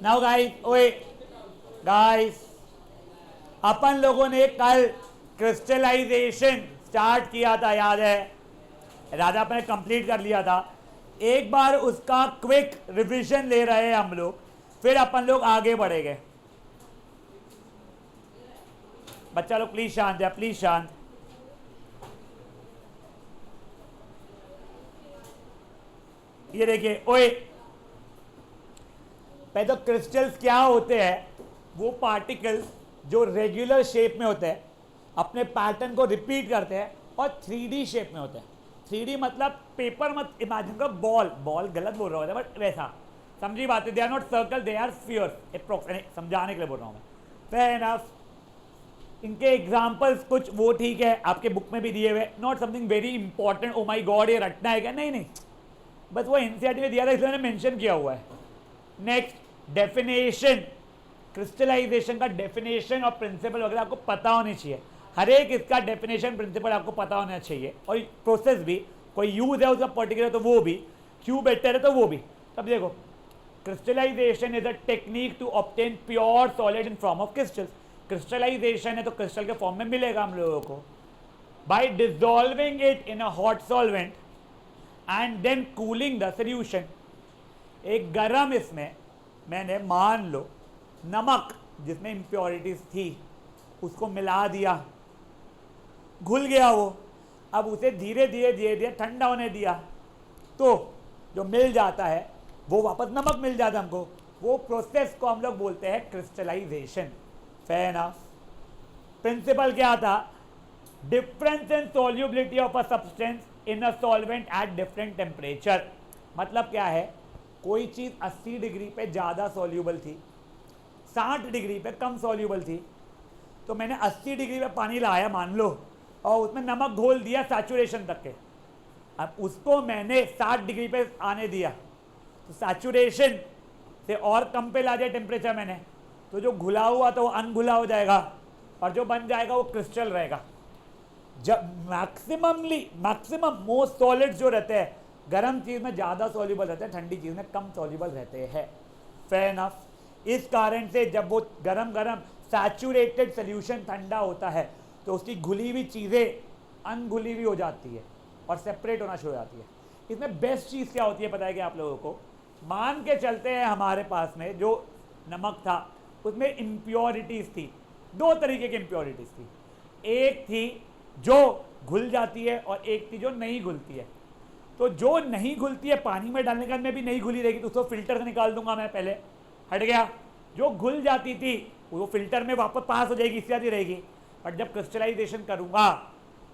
Now guys, ओए guys, अपन लोगों ने कल क्रिस्टलाइजेशन स्टार्ट किया था, याद है? राजा अपने कंप्लीट कर लिया था। एक बार उसका क्विक रिवीजन ले रहे हैं हम लोग, फिर अपन लोग आगे बढ़ेंगे। बच्चा लोग प्लीज शांत है, प्लीज शांत। ये देखिए, ओए पहले तो क्रिस्टल्स क्या होते हैं? वो पार्टिकल्स जो रेगुलर शेप में होते हैं, अपने पैटर्न को रिपीट करते हैं और 3D शेप में होते हैं। 3D मतलब पेपर मत इमेजिन करो, बॉल बॉल गलत बोल रहा होता है बट वैसा समझी बात है। They are not circle, they are spheres, approx समझाने के लिए बोल रहा हूँ मैं। Fair enough. इनके एग्जाम्पल्स कुछ वो ठीक है, आपके बुक में भी दिए हुए, not something very important. Oh my god ये रटना है क्या? नहीं नहीं, बस वो एनसीईआरटी में दिया था इसलिए मैंने मेंशन किया हुआ है। Next, definition. क्रिस्टलाइजेशन का डेफिनेशन और प्रिंसिपल वगैरह आपको पता होनी चाहिए। हर एक इसका डेफिनेशन प्रिंसिपल आपको पता होना चाहिए, और प्रोसेस भी, कोई यूज है उसका पर्टिकुलर तो वो भी, क्यों बेटर है तो वो भी। तब देखो, crystallization is a technique to obtain pure solid in form of crystals. Crystallization है तो क्रिस्टल के फॉर्म में मिलेगा हम लोगों को, by dissolving it in a hot solvent and then cooling the solution. एक गरम इसमें मैंने मान लो नमक जिसमें इम्प्योरिटीज थी उसको मिला दिया, घुल गया वो। अब उसे धीरे धीरे धीरे धीरे ठंडा होने दिया, तो जो मिल जाता है वो वापस नमक मिल जाता है हमको। वो प्रोसेस को हम लोग बोलते हैं क्रिस्टलाइजेशन। Fair enough. प्रिंसिपल क्या था? Difference in solubility of a substance in a solvent at different temperature. मतलब क्या है? कोई चीज़ 80 डिग्री पे ज़्यादा सॉल्यूबल थी, 60 डिग्री पे कम सॉल्यूबल थी, तो मैंने 80 डिग्री पे पानी लाया मान लो, और उसमें नमक घोल दिया सैचुरेशन तक के। अब उसको मैंने 60 डिग्री पे आने दिया, तो सैचुरेशन से और कम पे ला दिया टेम्परेचर मैंने, तो जो घुला हुआ तो वो अनघुला हो जाएगा, और जो बन जाएगा वो क्रिस्टल रहेगा। जब मैक्सिमम मोस्ट सॉलिड्स जो रहते हैं गर्म चीज़ में ज़्यादा सॉल्यूबल रहते हैं, ठंडी चीज़ में कम सॉल्यूबल रहते हैं। Fair enough. इस कारण से जब वो गरम सैचुरेटेड सोल्यूशन ठंडा होता है तो उसकी घुली हुई चीज़ें अनघुली हुई हो जाती है और सेपरेट होना शुरू हो जाती है। इसमें बेस्ट चीज़ क्या होती है पता है कि आप लोगों को? मान के चलते हैं हमारे पास में जो नमक था उसमें इम्प्योरिटीज़ थी, दो तरीके की इम्प्योरिटीज़ थी। एक थी जो घुल जाती है और एक थी जो नहीं घुलती है। तो जो नहीं घुलती है पानी में डालने के बाद में भी नहीं घुली रहेगी, तो उसको फिल्टर से निकाल दूंगा मैं, पहले हट गया। जो घुल जाती थी वो फिल्टर में वापस पास हो जाएगी, इसलिए रहेगी। बट जब क्रिस्टलाइजेशन करूंगा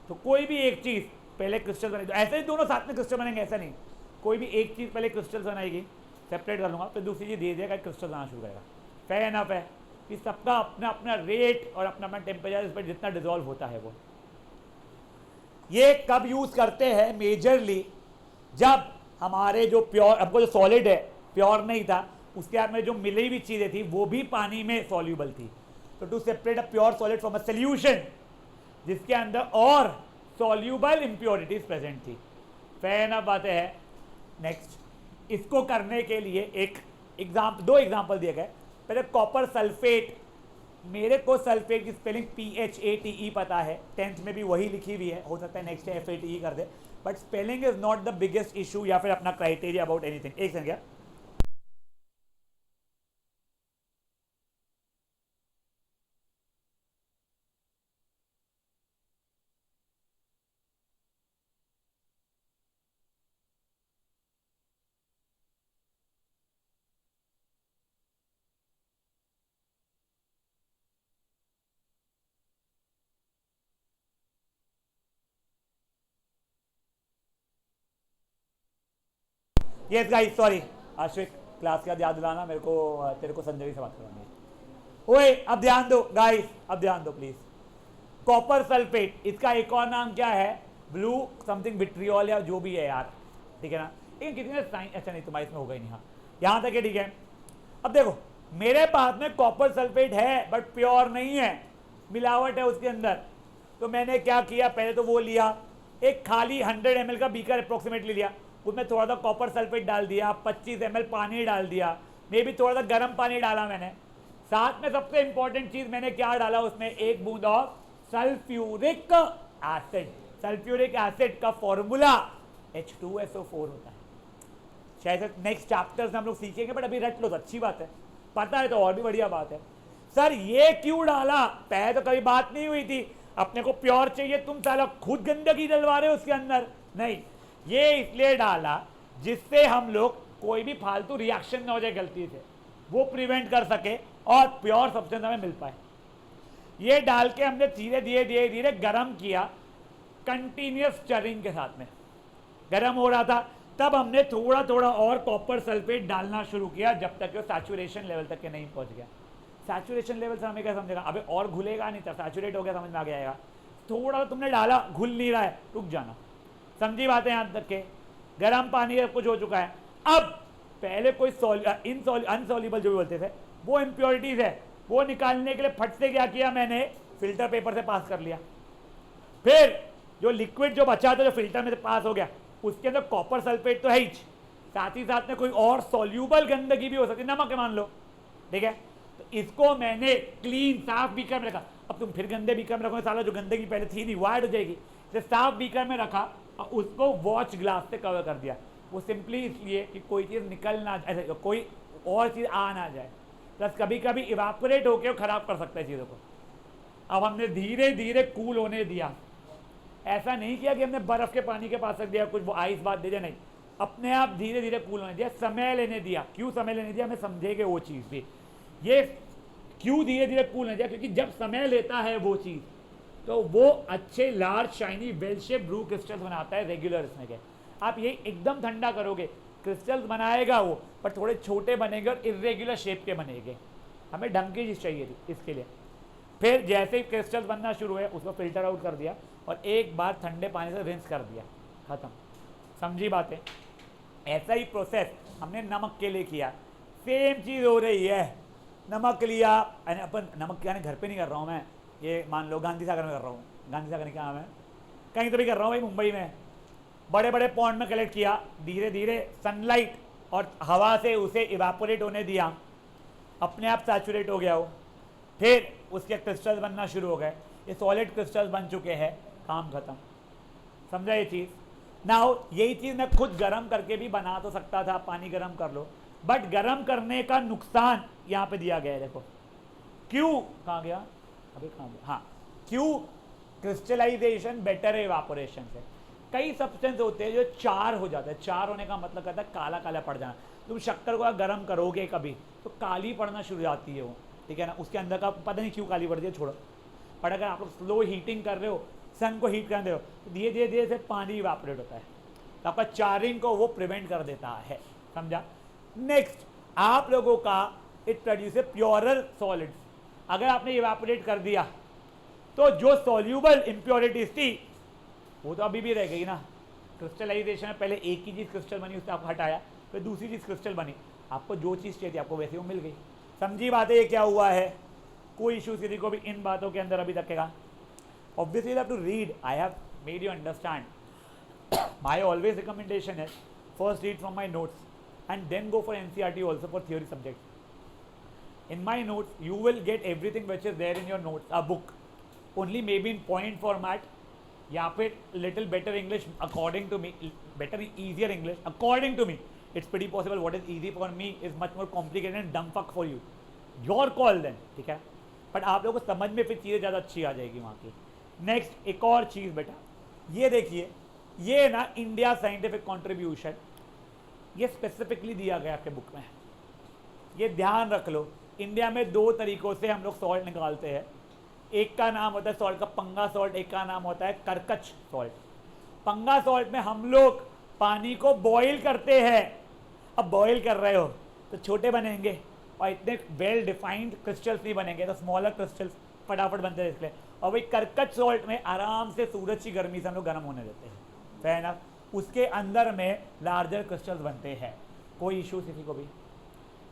तो कोई भी एक चीज़ पहले क्रिस्टल बनेगी, ऐसे ही दोनों साथ में क्रिस्टल बनेंगे ऐसा नहीं, कोई भी एक चीज़ पहले क्रिस्टल बनाएगी, सेपरेट कर लूँगा, फिर दूसरी चीज़ धीरे धीरे क्रिस्टल बनाना शुरू करेगा। फेयर एनफ है कि सबका अपना अपना रेट और अपना अपना टेम्परेचर, इस पर जितना डिजॉल्व होता है वो। ये कब यूज़ करते हैं? मेजरली जब हमारे जो प्योर, हमको जो सॉलिड है प्योर नहीं था, उसके बाद में जो मिली हुई चीज़ें थी वो भी पानी में सॉल्यूबल थी। तो to separate a pure solid from a solution जिसके अंदर और सॉल्यूबल इम्प्योरिटीज प्रेजेंट थी। फेयर एनफ बातें हैं। नेक्स्ट, इसको करने के लिए एक दो एग्जाम्पल दिए गए। पहले कॉपर सल्फेट। मेरे को सल्फेट की स्पेलिंग PHATE पता है, 10th में भी वही लिखी हुई है, हो सकता है नेक्स्ट FATE कर दे, but spelling is not the biggest issue या फिर अपना क्राइटेरिया अबाउट एनीथिंग। एक सेकंड, क्या yes guys, sorry Ashvik, class का याद दिलाना मेरे को, तेरे को संजय से बात करवानी है। ओए अब ध्यान दो गाइस, अब ध्यान दो प्लीज। कॉपर सल्फेट, इसका एक और नाम क्या है? ब्लू समथिंग विट्रियोल या जो भी है यार, ठीक है ना? लेकिन किसी ने साइन, अच्छा नहीं तुम्हारे इसमें होगा ही नहीं। हाँ यहाँ तक है, ठीक है। अब देखो मेरे पास में कॉपर सल्फेट है बट प्योर नहीं है, मिलावट है उसके अंदर। तो मैंने क्या किया, पहले तो वो लिया, एक खाली 100 ml का बीकर अप्रोक्सीमेटली लिया, उसमें थोड़ा सा कॉपर सल्फेट डाल दिया, 25 ml पानी डाल दिया, मे भी थोड़ा सा गर्म पानी डाला मैंने, साथ में सबसे इंपॉर्टेंट चीज मैंने क्या डाला उसमें, एक बूंद of sulphuric acid. Sulphuric acid का फॉर्मूला H2SO4 होता है। शायद नेक्स्ट चैप्टर्स में हम लोग सीखेंगे, बट अभी रट लो तो अच्छी बात है, पता है तो और भी बढ़िया बात है। सर ये क्यों डाला, पहले तो कभी बात नहीं हुई थी, अपने को प्योर चाहिए, तुम साला खुद गंदगी डलवा रहे हो उसके अंदर। नहीं, ये इसलिए डाला जिससे हम लोग कोई भी फालतू रिएक्शन ना हो जाए गलती से, वो प्रिवेंट कर सके और प्योर सब्सटेंस हमें मिल पाए। ये डाल के हमने धीरे धीरे धीरे धीरे गर्म किया, कंटिन्यूस स्टरिंग के साथ में गर्म हो रहा था। तब हमने थोड़ा थोड़ा और कॉपर सल्फेट डालना शुरू किया, जब तक वो सैचुरेशन लेवल तक के नहीं पहुंच गया। सैचुरेशन लेवल से हमें क्या समझेगा, अबे और घुलेगा नहीं था, सैचुरेट हो गया, समझ में आ गया। थोड़ा तुमने डाला, घुल नहीं रहा है, रुक जाना। समझी बात है यहाँ तक के, गर्म पानी सब कुछ हो चुका है। अब पहले कोई अनसॉल्युबल जो भी बोलते थे वो इम्प्योरिटीज है, वो निकालने के लिए फट से क्या किया मैंने, फिल्टर पेपर से पास कर लिया। फिर जो लिक्विड जो बचा था, जो फिल्टर में से पास हो गया, उसके अंदर कॉपर सल्फेट तो है ही, साथ ही साथ में कोई और सॉल्यूबल गंदगी भी हो सकती है, नमक मान लो, ठीक है। तो इसको मैंने क्लीन साफ बीकर में रखा। अब तुम फिर गंदे बीकर में रखोगे, साला जो गंदगी पहले थी नहीं वाइड हो जाएगी, तो साफ बीकर में रखा और उसको वॉच ग्लास से कवर कर दिया। वो सिंपली इसलिए कि कोई चीज़ निकल ना जाए, कोई और चीज़ आ ना जाए, प्लस कभी कभी इवापोरेट होकर खराब कर सकता है चीज़ों को। अब हमने धीरे धीरे कूल होने दिया, ऐसा नहीं किया कि हमने बर्फ के पानी के पास रख दिया, कुछ वो आइस बात दे दिया, नहीं, अपने आप धीरे धीरे कूल होने दिया, समय लेने दिया। क्यों समय लेने दिया, हमें समझेंगे वो चीज़ भी। ये क्यों धीरे धीरे कूल होने दिया, क्योंकि जब समय लेता है वो चीज़, तो वो अच्छे लार्ज शाइनी वेल शेप ब्रू क्रिस्टल्स बनाता है रेगुलर इसमें के। आप ये एकदम ठंडा करोगे, क्रिस्टल्स बनाएगा वो, पर थोड़े छोटे बनेंगे और इरेग्युलर शेप के बनेंगे। हमें ढंग की चीज़ चाहिए थी इसके लिए। फिर जैसे ही क्रिस्टल्स बनना शुरू हुए, उसको फिल्टर आउट कर दिया और एक बार ठंडे पानी से रिंस कर दिया, खत्म। समझी बातें। ऐसा ही प्रोसेस हमने नमक के लिए किया, सेम चीज़ हो रही है। नमक लिया, अपन नमक यानी घर पे नहीं कर रहा हूँ मैं, ये मान लो गांधी सागर में कर रहा हूँ। गांधी सागर क्या नाम है, कहीं तो भी कर रहा हूँ भाई, मुंबई में बड़े बड़े पॉन्ड में कलेक्ट किया, धीरे धीरे सनलाइट और हवा से उसे इवापोरेट होने दिया, अपने आप सैचुरेट हो गया वो। फिर उसके क्रिस्टल्स बनना शुरू हो गए, ये सॉलिड क्रिस्टल्स बन चुके हैं, काम खत्म। समझा ये चीज़। नाउ यही चीज़ मैं खुद गर्म करके भी बना तो सकता था, पानी गर्म कर लो, बट गर्म करने का नुकसान यहाँ पे दिया गया है, देखो क्यों, कहाँ गया अभी, कहाँ गया, हाँ, क्यों क्रिस्टलाइजेशन बेटर है इवापोरेशन से। कई सब्सटेंस होते हैं जो चार हो जाते हैं, चार होने का मतलब कहता है काला काला पड़ जाना। तुम शक्कर को गर्म करोगे कभी तो काली पड़ना शुरू हो जाती है वो, ठीक है ना, उसके अंदर का पता नहीं क्यों काली पड़ती है, छोड़ो। पर अगर आप लोग स्लो हीटिंग कर रहे हो, सन को हीट कर रहे हो, तो धीरे धीरे धीरे से पानी इवापोरेट होता है, तो आपका चारिंग को वो प्रिवेंट कर देता है। समझा। नेक्स्ट आप लोगों का इट प्रोड्यूस प्योरर सॉलिड्स। अगर आपने इवापोरेट कर दिया तो जो सॉल्यूबल इम्प्योरिटीज थी वो तो अभी भी रह गई ना। क्रिस्टलाइजेशन में पहले एक ही चीज़ क्रिस्टल बनी, उससे आप हटाया, फिर दूसरी चीज़ क्रिस्टल बनी, आपको जो चीज़ चाहिए थी आपको वैसे वो मिल गई। समझी बात है, ये क्या हुआ है, कोई इशू किसी को भी इन बातों के अंदर अभी तक का। Obviously you have to read, I have made you understand. My always recommendation है first read from my notes and then go for NCERT also for theory subjects. In my notes, you will get everything which is there in your notes, a book, only maybe in point format, या फिर little better English according to me, better easier English according to me. It's pretty possible what is easy for me is much more complicated and dumb fuck for you. Your call then, ठीक है, but आप लोगों को समझ में फिर चीज़ें ज़्यादा अच्छी आ जाएगी वहाँ की। नेक्स्ट एक और चीज़ बेटा, ये देखिए, ये ना इंडिया साइंटिफिक कॉन्ट्रीब्यूशन, ये स्पेसिफिकली दिया गया आपके बुक में, ये ध्यान रख लो। इंडिया में दो तरीक़ों से हम लोग सॉल्ट निकालते हैं, एक का नाम होता है सॉल्ट का पंगा सॉल्ट, एक का नाम होता है करकच सॉल्ट। पंगा सॉल्ट में हम लोग पानी को बॉईल करते हैं। अब बॉईल कर रहे हो तो छोटे बनेंगे और इतने वेल डिफाइंड क्रिस्टल्स नहीं बनेंगे, तो स्मॉलर क्रिस्टल्स फटाफट बनते हैं इसलिए। और वही करकच सॉल्ट में आराम से सूरज की गर्मी से हम लोग गर्म होने देते हैं, फैन अप, उसके अंदर में लार्जर क्रिस्टल्स बनते हैं। कोई इशू किसी को भी,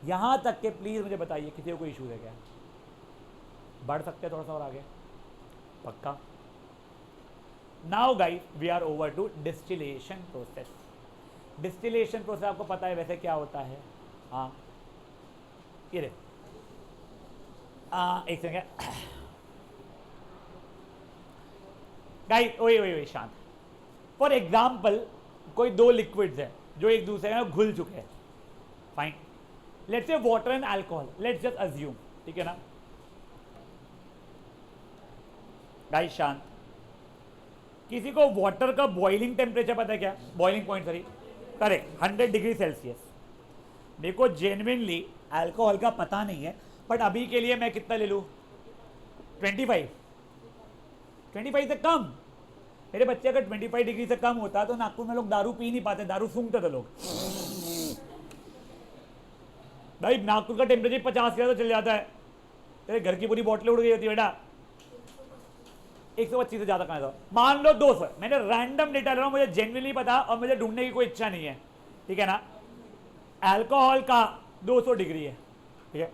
यहाँ तक के प्लीज़ मुझे बताइए किसी को कोई इशू है क्या? बढ़ सकते हैं थोड़ा सा और आगे, पक्का। Now guys we are over to distillation process. Distillation process आपको पता है वैसे क्या होता है, हाँ ये देख, एक सेकंड गाइस, ओए शांत। फॉर एग्जाम्पल कोई दो लिक्विड्स है जो एक दूसरे में घुल चुके हैं, fine, let's say water and alcohol, let's just assume, ठीक है ना गाइस, शांत। किसी को वाटर का बॉइलिंग टेम्परेचर पता है क्या? Boiling point, sorry, correct, 100 degree Celsius. मेरे को जेन्युइनली अल्कोहल का पता नहीं है, बट अभी के लिए मैं कितना ले लूँ? 25 से कम। मेरे बच्चे अगर 25 डिग्री से कम होता तो नागपुर में लोग दारू पी नहीं पाते, दारू सूंघते थे लोग। भाई नागपुर का टेम्परेचर 50 तो चल जाता है, तेरे घर की पूरी बोतलें उड़ गई होती है बेटा। 125 से ज्यादा कहाँ था? मान लो 200, मैंने रैंडम डेटा ले रहा हूं, मुझे जेन्युइनली पता और मुझे ढूंढने की कोई इच्छा नहीं है, ठीक है ना। अल्कोहल का 200 डिग्री है, ठीक है,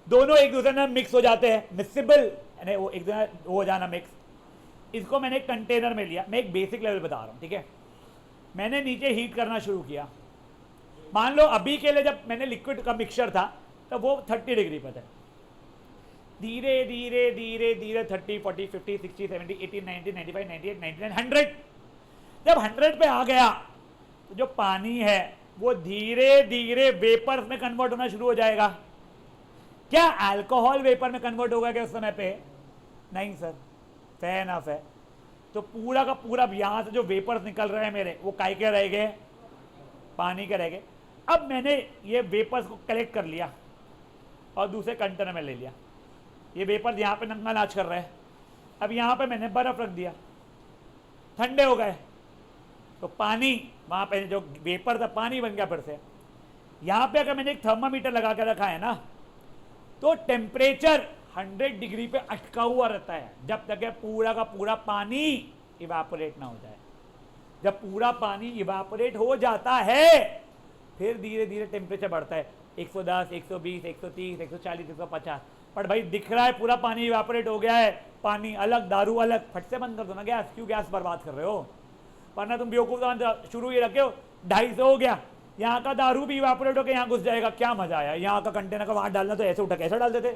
दोनों एक दूसरे में मिक्स हो जाते हैं, मिक्सिबल, यानी वो एक दूसरे हो जाना मिक्स। इसको मैंने एक कंटेनर में लिया, मैं एक बेसिक लेवल बता रहा हूँ, ठीक है। मैंने नीचे हीट करना शुरू किया। मान लो अभी के लिए जब मैंने लिक्विड का मिक्सचर था तब वो 30 डिग्री पर था। धीरे धीरे धीरे धीरे 30, 40, 50, 60, 70, 80, 90, 95, 98, 99, 100। जब 100 पे आ गया तो जो पानी है वो धीरे धीरे वेपर्स में कन्वर्ट होना शुरू हो जाएगा। क्या अल्कोहल वेपर में कन्वर्ट होगा क्या उस समय पे? नहीं सर, फेयर इनफ है। तो पूरा का पूरा यहां से जो वेपर्स निकल रहे हैं मेरे, वो काय के रह गए? पानी के रह गए। अब मैंने ये वेपर्स को कलेक्ट कर लिया और दूसरे कंटेनर में ले लिया। ये वेपर्स यहाँ पे नंगा नाच कर रहे हैं। अब यहाँ पे मैंने बर्फ रख दिया, ठंडे हो गए, तो पानी वहाँ पे जो वेपर था पानी बन गया फिर से। यहाँ पे अगर मैंने एक थर्मामीटर लगा के रखा है ना, तो टेम्परेचर 100 डिग्री पे अटका हुआ रहता है जब तक ये पूरा का पूरा पानी इवापोरेट ना हो जाए। जब पूरा पानी इवापोरेट हो जाता है फिर धीरे धीरे टेम्परेचर बढ़ता है, 110, 120, 130, 140, 150। पर भाई दिख रहा है पूरा पानी इवापोरेट हो गया है, पानी अलग दारू अलग। फट से बंद कर दो ना गैस, क्यों गैस बर्बाद कर रहे हो? वरना तुम बेवकूफ शुरू ये रखे हो 250 हो गया, यहाँ का दारू भी इवापोरेट होकर यहाँ घुस जाएगा, क्या मजा आया? यहाँ का कंटेनर का वहां डालना तो ऐसे उठा कैसे डाल देते?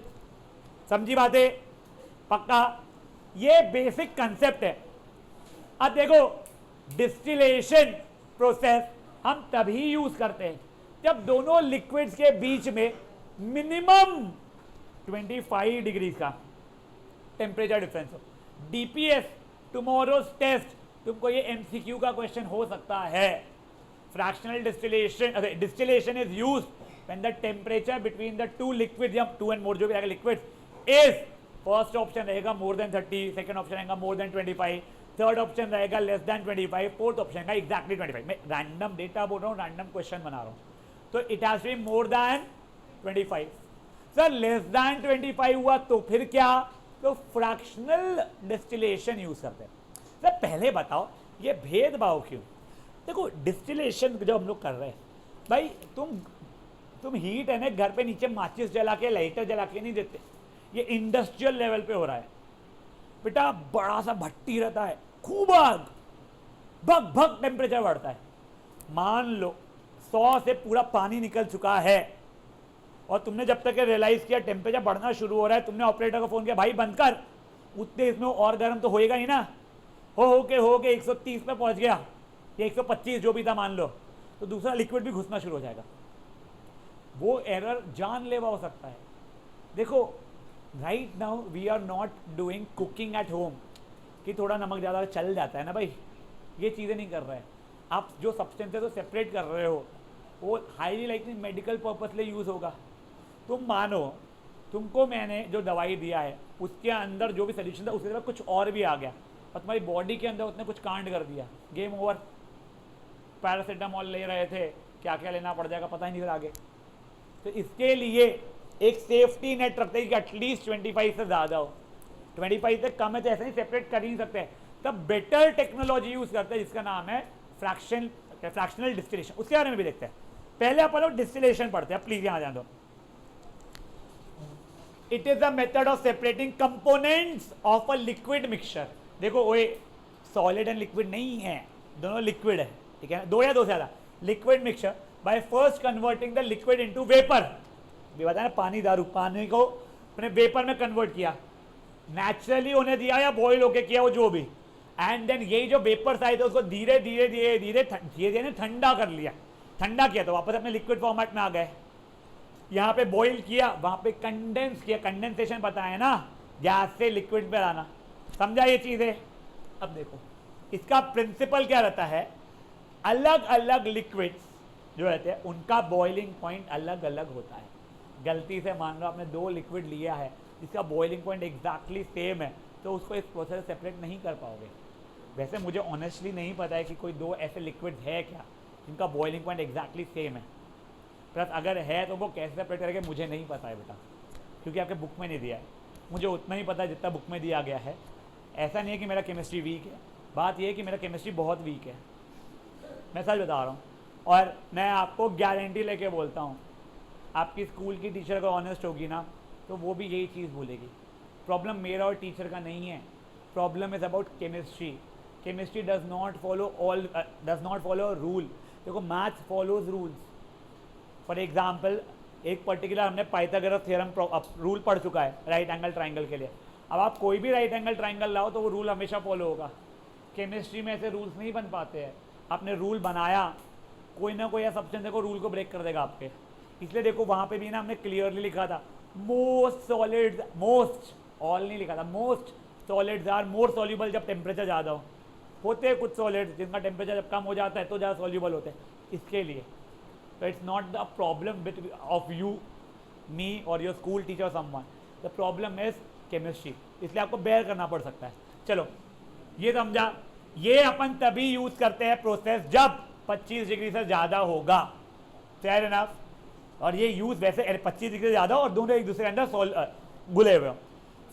समझी बातें? पक्का? ये बेसिक कंसेप्ट है। अब देखो, डिस्टिलेशन प्रोसेस हम तभी यूज करते हैं जब दोनों लिक्विड्स के बीच में मिनिमम 25 डिग्री का टेम्परेचर डिफरेंस हो। डीपीएस, टुमारोज टेस्ट, तुमको ये एमसीक्यू का क्वेश्चन हो सकता है। Fractional distillation, distillation is used when the temperature between the two liquid या टू एंड मोर जो भी रहेगा लिक्विड इज, फर्स्ट ऑप्शन रहेगा मोर देन 30, सेकंड ऑप्शन रहेगा मोर देन 25, थर्ड ऑप्शन रहेगा लेस देन 25, फोर्थ ऑप्शन रहेगा एग्जैक्टली 25। मैं random data बोल रहा हूँ, रैंडम क्वेश्चन बना रहा हूँ, तो it has to be more than 25। Sir less than 25 हुआ तो फिर क्या? तो फ्रैक्शनल डिस्टिलेशन यूज करते हैं। सर पहले बताओ ये भेदभाव क्यों? देखो डिस्टिलेशन जो हम लोग कर रहे हैं, भाई तुम हीट है ना, घर पे नीचे माचिस जला के लाइटर जला के नहीं देते, ये इंडस्ट्रियल लेवल पे हो रहा है बेटा। बड़ा सा भट्टी रहता है, खूब आग, भग भग टेम्परेचर बढ़ता है। मान लो 100 से पूरा पानी निकल चुका है और तुमने जब तक रियलाइज किया टेम्परेचर बढ़ना शुरू हो रहा है, तुमने ऑपरेटर को फोन किया, भाई बंद कर, उतने इसमें और गर्म तो होएगा ही ना। हो के 130 पे पहुंच गया या 125 जो भी था मान लो, तो दूसरा लिक्विड भी घुसना शुरू हो जाएगा। वो एरर जानलेवा हो सकता है। देखो right now we are not doing cooking at home कि थोड़ा नमक ज़्यादा चल जाता है ना भाई, ये चीज़ें नहीं कर रहे हैं। आप जो सब्सटेंसेस को सेपरेट कर रहे हो वो हाईली लाइकली मेडिकल पर्पस लिए यूज़ होगा। तुम मानो तुमको मैंने जो दवाई दिया है उसके अंदर जो भी सोल्यूशन था उसके बाद कुछ और भी आ गया और तुम्हारी बॉडी के अंदर उसने कुछ कांड कर दिया, गेम ओवर। पैरासीटामोल ले रहे थे, क्या क्या लेना पड़ जाएगा पता ही नहीं फिर आगे। तो इसके लिए एक सेफ्टी नेट रखते हैं कि एटलीस्ट 25 से ज़्यादा हो। 25 से कम है तो ऐसे नहीं सेपरेट कर ही नहीं सकते, तब बेटर टेक्नोलॉजी यूज़ करते हैं जिसका नाम है फ्रैक्शनल डिस्टिलेशन। उसके बारे में भी देखते हैं। पहले अपन लोग डिस्टिलेशन पढ़ते हैं, प्लीज यहाँ जान दो। It is the method of separating components of a liquid mixture. देखो वो सॉलिड एंड लिक्विड नहीं है, दोनों लिक्विड है, ठीक है, दो या दो से ज़्यादा liquid mixture by first converting the liquid into vapour. ये बताया ना, पानी दारू, पानी को अपने वेपर में कन्वर्ट किया, नेचुरली होने दिया या बॉयल होके किया, वो जो भी, एंड देन यही जो वेपर्स आए थे उसको धीरे धीरे धीरे धीरे धीरे धीरे ठंडा कर लिया, ठंडा किया तो वापस अपने लिक्विड फॉर्मेट में आ गए। यहाँ पे बॉईल किया, वहां पे कंडेंस किया, कंडेंसेशन बताया ना, गैस से लिक्विड पे आना, समझा ये चीजें। अब देखो इसका प्रिंसिपल क्या रहता है, अलग अलग लिक्विड्स जो रहते हैं उनका बॉइलिंग पॉइंट अलग अलग होता है। गलती से मान लो आपने 2 लिक्विड लिया है जिसका बॉइलिंग पॉइंट एग्जैक्टली सेम है, तो उसको इस प्रोसेस से सेपरेट नहीं कर पाओगे। वैसे मुझे ऑनेस्टली नहीं पता है कि कोई 2 ऐसे लिक्विड है क्या जिनका बॉइलिंग पॉइंट एग्जैक्टली सेम है, प्लस अगर है तो वो कैसे सेपरेट करेंगे मुझे नहीं पता है बेटा, क्योंकि आपके बुक में नहीं दिया है। मुझे उतना ही पता है जितना बुक में दिया गया है। ऐसा नहीं है कि मेरा केमिस्ट्री वीक है, बात यह है कि मेरा केमिस्ट्री बहुत वीक है, मैं सच बता रहा हूँ। और मैं आपको गारंटी लेके बोलता हूँ, आपकी स्कूल की टीचर अगर ऑनेस्ट होगी ना तो वो भी यही चीज़ बोलेगी। प्रॉब्लम मेरा और टीचर का नहीं है, problem is about chemistry. Chemistry does not follow rule. देखो maths follows rules. For example एक पर्टिकुलर हमने पाइथागोरस थ्योरम रूल पढ़ चुका है राइट एंगल ट्राइंगल के लिए। अब आप कोई भी राइट एंगल ट्राइंगल लाओ तो वो रूल हमेशा फॉलो होगा। केमिस्ट्री में ऐसे रूल्स नहीं बन पाते हैं। आपने रूल बनाया, कोई ना कोई सब्सटेंस देखो रूल को ब्रेक कर देगा आपके। इसलिए देखो वहाँ पे भी ना हमने क्लियरली लिखा था मोस्ट सॉलिड्स, मोस्ट ऑल नहीं लिखा था, most solids are more soluble जब टेम्परेचर ज़्यादा हो। होते हैं कुछ सॉलिड्स जिनका टेम्परेचर जब कम हो जाता है तो ज़्यादा सॉल्यूबल होते हैं, इसके लिए। तो it's not the problem with of you, me और your school teacher someone, the problem is chemistry, इसलिए आपको बेयर करना पड़ सकता है। चलो ये समझा। ये अपन तभी यूज करते हैं प्रोसेस जब 25 डिग्री से ज़्यादा होगा, फेयर इनफ। और ये यूज वैसे 25 डिग्री से ज़्यादा और दोनों एक दूसरे के अंदर घुले हुए हो।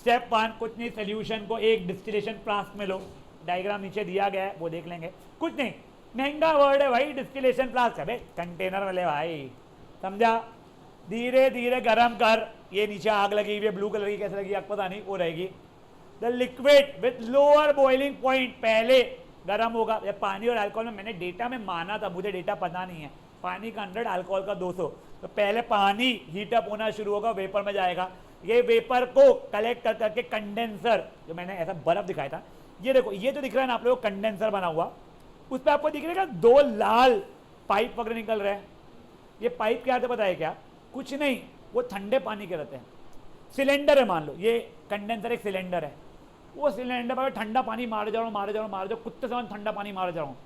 स्टेप 1 कुछ नहीं, सोल्यूशन को एक डिस्टिलेशन फ्लास्क में लो, डायग्राम नीचे दिया गया है वो देख लेंगे। कुछ नहीं, महंगा वर्ड है भाई डिस्टिलेशन फ्लास्क, है कंटेनर वाले भाई, समझा। धीरे धीरे गर्म कर, ये नीचे आग लगी हुई है ब्लू कलर की, कैसे लगी आग पता नहीं, वो रहेगी। The liquid with lower boiling point पहले गर्म होगा। पानी और अल्कोहल में मैंने डेटा में माना था, मुझे डेटा पता नहीं है। पानी का 100, अल्कोहल का 200, तो पहले पानी हीटअप होना शुरू होगा, वेपर में जाएगा। ये वेपर को कलेक्ट कर करके कंडेंसर, जो मैंने ऐसा बर्फ दिखाया था, ये देखो ये जो दिख रहा है ना आप लोगों को कंडेंसर बना हुआ, उस पर आपको दिख रहा है 2 लाल पाइप वगैरह निकल रहे हैं। ये पाइप क्या पता है क्या? कुछ नहीं, वो ठंडे पानी के रहते हैं। सिलेंडर है, मान लो ये कंडेंसर एक सिलेंडर है, वो सिलेंडर पर ठंडा पानी मार जा रहा हूँ, कुत्ते समान ठंडा पानी मार जा रहा हूँ,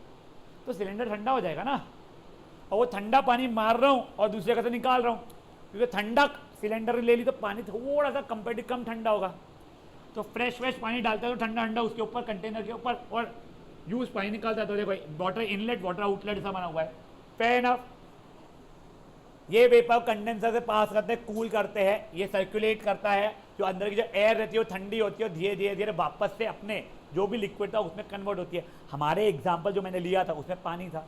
तो सिलेंडर ठंडा हो जाएगा ना। और वो ठंडा पानी मार रहा हूँ और दूसरी जगह से निकाल रहा हूँ, क्योंकि ठंडा सिलेंडर ले ली तो पानी थोड़ा सा कंपेरेटिव कम ठंडा होगा। तो फ्रेश पानी डालता है तो ठंडा ठंडा उसके ऊपर, कंटेनर के ऊपर, और यूज पानी निकालता है तो देखो वाटर इनलेट वाटर आउटलेट ऐसा बना हुआ है। Fair enough. ये वेपर कंडेंसर से पास करते हैं, कूल करते हैं, ये सर्कुलेट करता है, जो अंदर की जो एयर रहती है वो ठंडी होती है और धीरे धीरे धीरे वापस से अपने जो भी लिक्विड था उसमें कन्वर्ट होती है। हमारे एग्जाम्पल जो मैंने लिया था उसमें पानी था,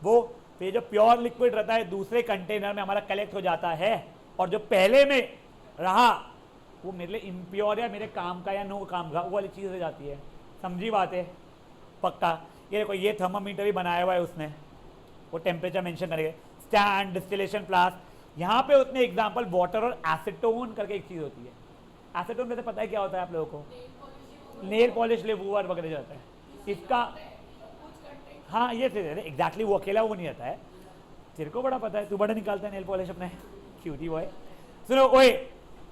वो फिर जो प्योर लिक्विड रहता है दूसरे कंटेनर में हमारा कलेक्ट हो जाता है, और जो पहले में रहा वो मेरे लिए इम्प्योर या मेरे काम का या नो काम का वो वाली चीज़ हो जाती है। समझी बात है? पक्का। ये देखो ये थर्मामीटर भी बनाया हुआ है उसने, वो टेम्परेचर मेंशन करेगा। स्टैंड, डिस्टिलेशन फ्लास्क, यहाँ पे उसने एग्जांपल वाटर और एसीटोन करके एक चीज़ होती है। एसीटोन वैसे पता है क्या होता है आप लोगों को? नेल पॉलिश रिमूवर वगैरह जाता है इसका। हाँ ये एग्जैक्टली वो अकेला वो नहीं रहता है, तेरे को बड़ा पता है, तू बड़ा निकालता है नेल पॉलिश अपने, क्यूटी बॉय। सुनो ओए,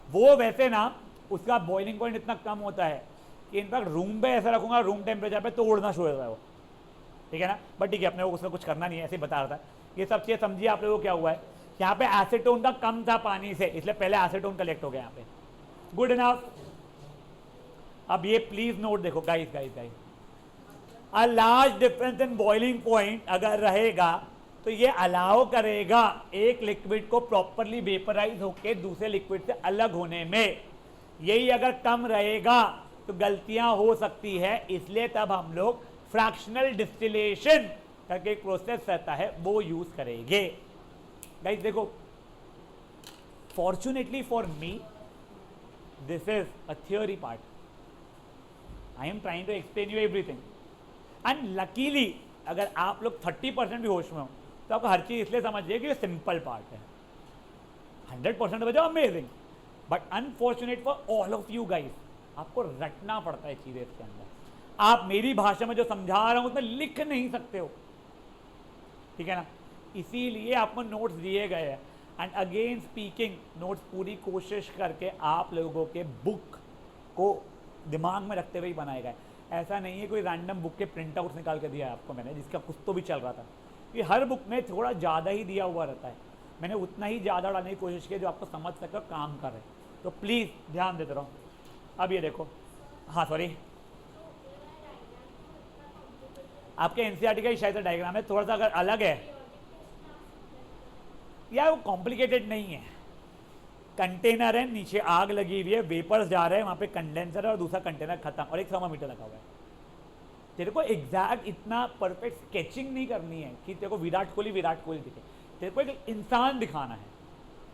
वो वैसे ना उसका बॉइलिंग पॉइंट इतना कम होता है कि इनफैक्ट रूम पे ऐसा रखूंगा, रूम टेम्परेचर पे तो उड़ना शुरू हो जाता है वो, ठीक है ना। बट ठीक है, अपने को उसका कुछ करना नहीं है, ऐसे ही बता रहा था। ये सब चीज़ समझिए आप लोगों को क्या हुआ है। यहाँ पे एसीटोन का कम था पानी से, इसलिए पहले एसीटोन कलेक्ट हो गया यहाँ पे। Good enough. अब ये प्लीज नोट देखो guys, a large difference in boiling point अगर रहेगा तो ये अलाउ करेगा एक लिक्विड को प्रॉपरली वेपराइज होकर दूसरे लिक्विड से अलग होने में। यही अगर कम रहेगा तो गलतियां हो सकती है, इसलिए तब हम लोग फ्रैक्शनल डिस्टिलेशन करके एक प्रोसेस रहता है वो यूज करेंगे। गाइस देखो, fortunately for me this is a theory part, I am trying to explain you everything, and luckily अगर आप लोग 30% भी होश में हो तो आपको हर चीज इसलिए समझिए कि ये सिंपल पार्ट है। 100% बजाओ, amazing, but unfortunate for all of you guys, आपको रटना पड़ता है चीजें इसके अंदर। आप मेरी भाषा में जो समझा रहा हूं उसमें लिख नहीं सकते हो, ठीक है ना, इसीलिए आपको नोट्स दिए गए हैं। एंड अगेन स्पीकिंग, नोट्स पूरी कोशिश करके आप लोगों के बुक को दिमाग में रखते हुए ही बनाए गए। ऐसा नहीं है कोई रैंडम बुक के प्रिंट आउट्स निकाल के दिया है आपको मैंने, जिसका कुछ तो भी चल रहा था। कि हर बुक में थोड़ा ज़्यादा ही दिया हुआ रहता है, मैंने उतना ही ज़्यादा डालने की कोशिश की जो आपको समझ सके और काम करे। तो प्लीज़ ध्यान देते रहो। अब ये देखो, हाँ सॉरी, आपके एनसीईआरटी का ही शायद डायग्राम है, थोड़ा सा अगर अलग है या वो कॉम्प्लिकेटेड नहीं है। कंटेनर है, नीचे आग लगी हुई है, वेपर्स जा रहे हैं, वहाँ पे कंडेंसर है और दूसरा कंटेनर खत्म और एक थर्मामीटर लगा हुआ है। तेरे को एग्जैक्ट इतना परफेक्ट स्केचिंग नहीं करनी है कि तेरे को विराट कोहली दिखे, तेरे को एक इंसान दिखाना है,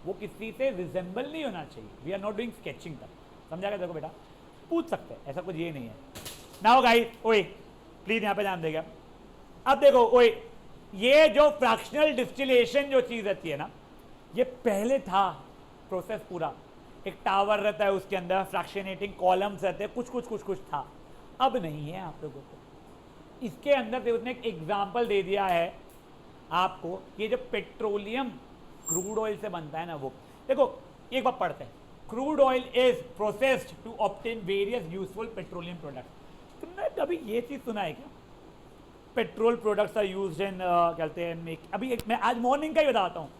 वो किसी से रिजेंबल नहीं होना चाहिए। We are not doing sketching तक, समझा गया? देखो बेटा, पूछ सकते हैं, ऐसा कुछ ये नहीं है। नाउ गाइस, ओए प्लीज यहाँ पे ध्यान देगा। अब देखो ओए, ये जो फ्रैक्शनल डिस्टिलेशन जो चीज रहती है ना, ये पहले था प्रोसेस पूरा, एक टावर रहता है उसके अंदर फ्रैक्शनेटिंग कॉलम्स रहते हैं, कुछ था। अब नहीं है आप लोगों को। इसके अंदर से उसने एक एग्जाम्पल दे दिया है आपको, ये जो पेट्रोलियम क्रूड ऑयल से बनता है ना, वो देखो एक बार पढ़ते हैं। Crude oil is processed to obtain various useful petroleum products. तुमने कभी ये चीज सुना है क्या? Petrol products are used in कहते हैं मेक। अभी एक मैं आज मॉर्निंग का ही बताता हूँ।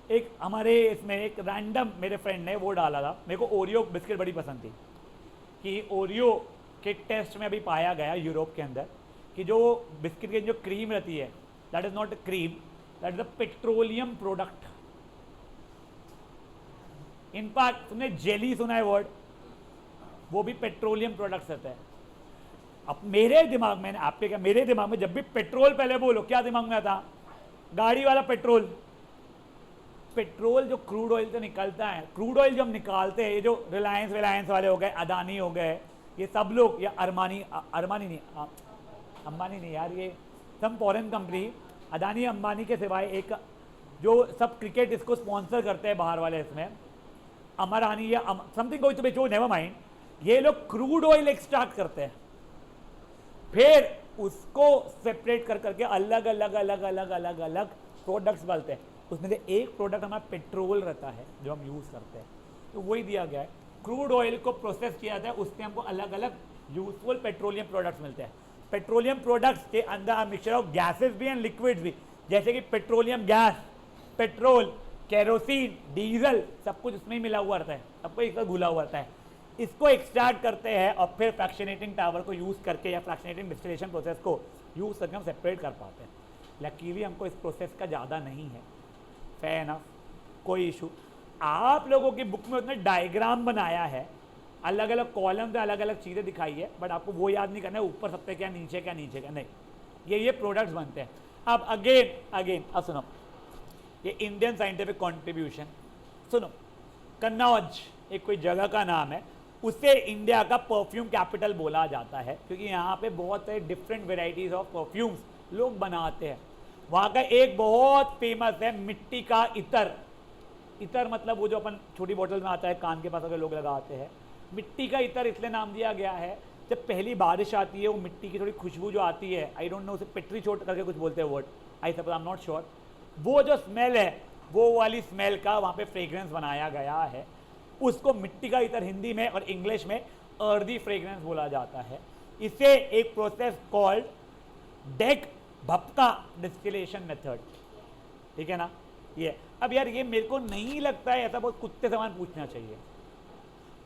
एक हमारे इसमें एक रैंडम मेरे फ्रेंड ने वो डाला था, मेरे को ओरियो बिस्किट बड़ी पसंद थी, कि ओरियो के टेस्ट में अभी पाया गया यूरोप के अंदर कि जो बिस्किट की जो क्रीम रहती है, that is not a cream, that is a petroleum product. In fact तुमने जेली सुना है वर्ड, वो भी पेट्रोलियम प्रोडक्ट्स रहता है। अब मेरे दिमाग में, आपके क्या, मेरे दिमाग में जब भी पेट्रोल पहले बोलो, क्या दिमाग में आता? गाड़ी वाला पेट्रोल। पेट्रोल जो क्रूड ऑयल से निकलता है, क्रूड ऑयल जो हम निकालते हैं, ये जो रिलायंस वाले हो गए, अदानी हो गए, ये सब लोग, या अंबानी नहीं यार, ये some foreign company, Adani Ambani के सिवाय एक जो सब क्रिकेट इसको स्पॉन्सर करते हैं बाहर वाले, इसमें अमरानी या समथिंग कोई तो जो, नेवर माइंड, ये लोग क्रूड ऑयल एक्सट्रैक्ट करते हैं, फिर उसको सेपरेट कर करके अलग अलग प्रोडक्ट्स बनते हैं। उसमें से एक प्रोडक्ट हमारा पेट्रोल रहता है जो हम यूज़ करते हैं, तो वही दिया गया है। क्रूड ऑयल को प्रोसेस किया जाता है, उससे हमको अलग अलग यूजफुल पेट्रोलियम प्रोडक्ट्स मिलते हैं। पेट्रोलियम प्रोडक्ट्स के अंदर मिक्सचर ऑफ गैसेस भी एंड लिक्विड्स भी, जैसे कि petroleum gas, petrol, kerosene, diesel, सब कुछ उसमें ही मिला हुआ रहता है, सबको एक साथ घुला हुआ रहता है। इसको एक्सट्रैक्ट करते हैं और फिर फ्रैक्शनेटिंग टावर को यूज़ करके या फ्रैक्शनेटिंग डिस्टिलेशन प्रोसेस को यूज़ करके हम सेपरेट कर पाते हैं। लकीली हमको इस प्रोसेस का ज़्यादा नहीं है, फेयर एनफ, कोई इशू। आप लोगों की बुक में उसने डायग्राम बनाया है, अलग अलग कॉलम पे अलग अलग चीज़ें दिखाई है, बट आपको वो याद नहीं करना है ऊपर सबसे क्या, नीचे क्या, नहीं, ये प्रोडक्ट्स बनते हैं। अब अगेन अब सुनो, ये इंडियन साइंटिफिक कॉन्ट्रीब्यूशन सुनो। कन्नौज एक कोई जगह का नाम है, उसे इंडिया का परफ्यूम कैपिटल बोला जाता है, क्योंकि यहाँ पे बहुत सारे डिफरेंट वेराइटीज ऑफ परफ्यूम्स लोग बनाते हैं। वहाँ का एक बहुत फेमस है मिट्टी का इतर। इतर मतलब वो जो अपन छोटी बोतल में आता है, कान के पास अगर लोग लगाते हैं। मिट्टी का इतर इसलिए नाम दिया गया है, जब पहली बारिश आती है वो मिट्टी की थोड़ी खुशबू जो आती है, आई डोंट नो उसे पेट्री चोट करके कुछ बोलते हैं word, I suppose, I am not sure, वो जो स्मेल है वो वाली स्मेल का वहाँ पे फ्रेग्रेंस बनाया गया है। उसको मिट्टी का इतर हिंदी में और इंग्लिश में अर्दी फ्रेग्रेंस बोला जाता है। इसे एक प्रोसेस कॉल्ड डेक भपका डिस्टिलेशन मेथड, ठीक है ना। ये अब यार ये मेरे को नहीं लगता है ऐसा बहुत कुत्ते समान पूछना चाहिए,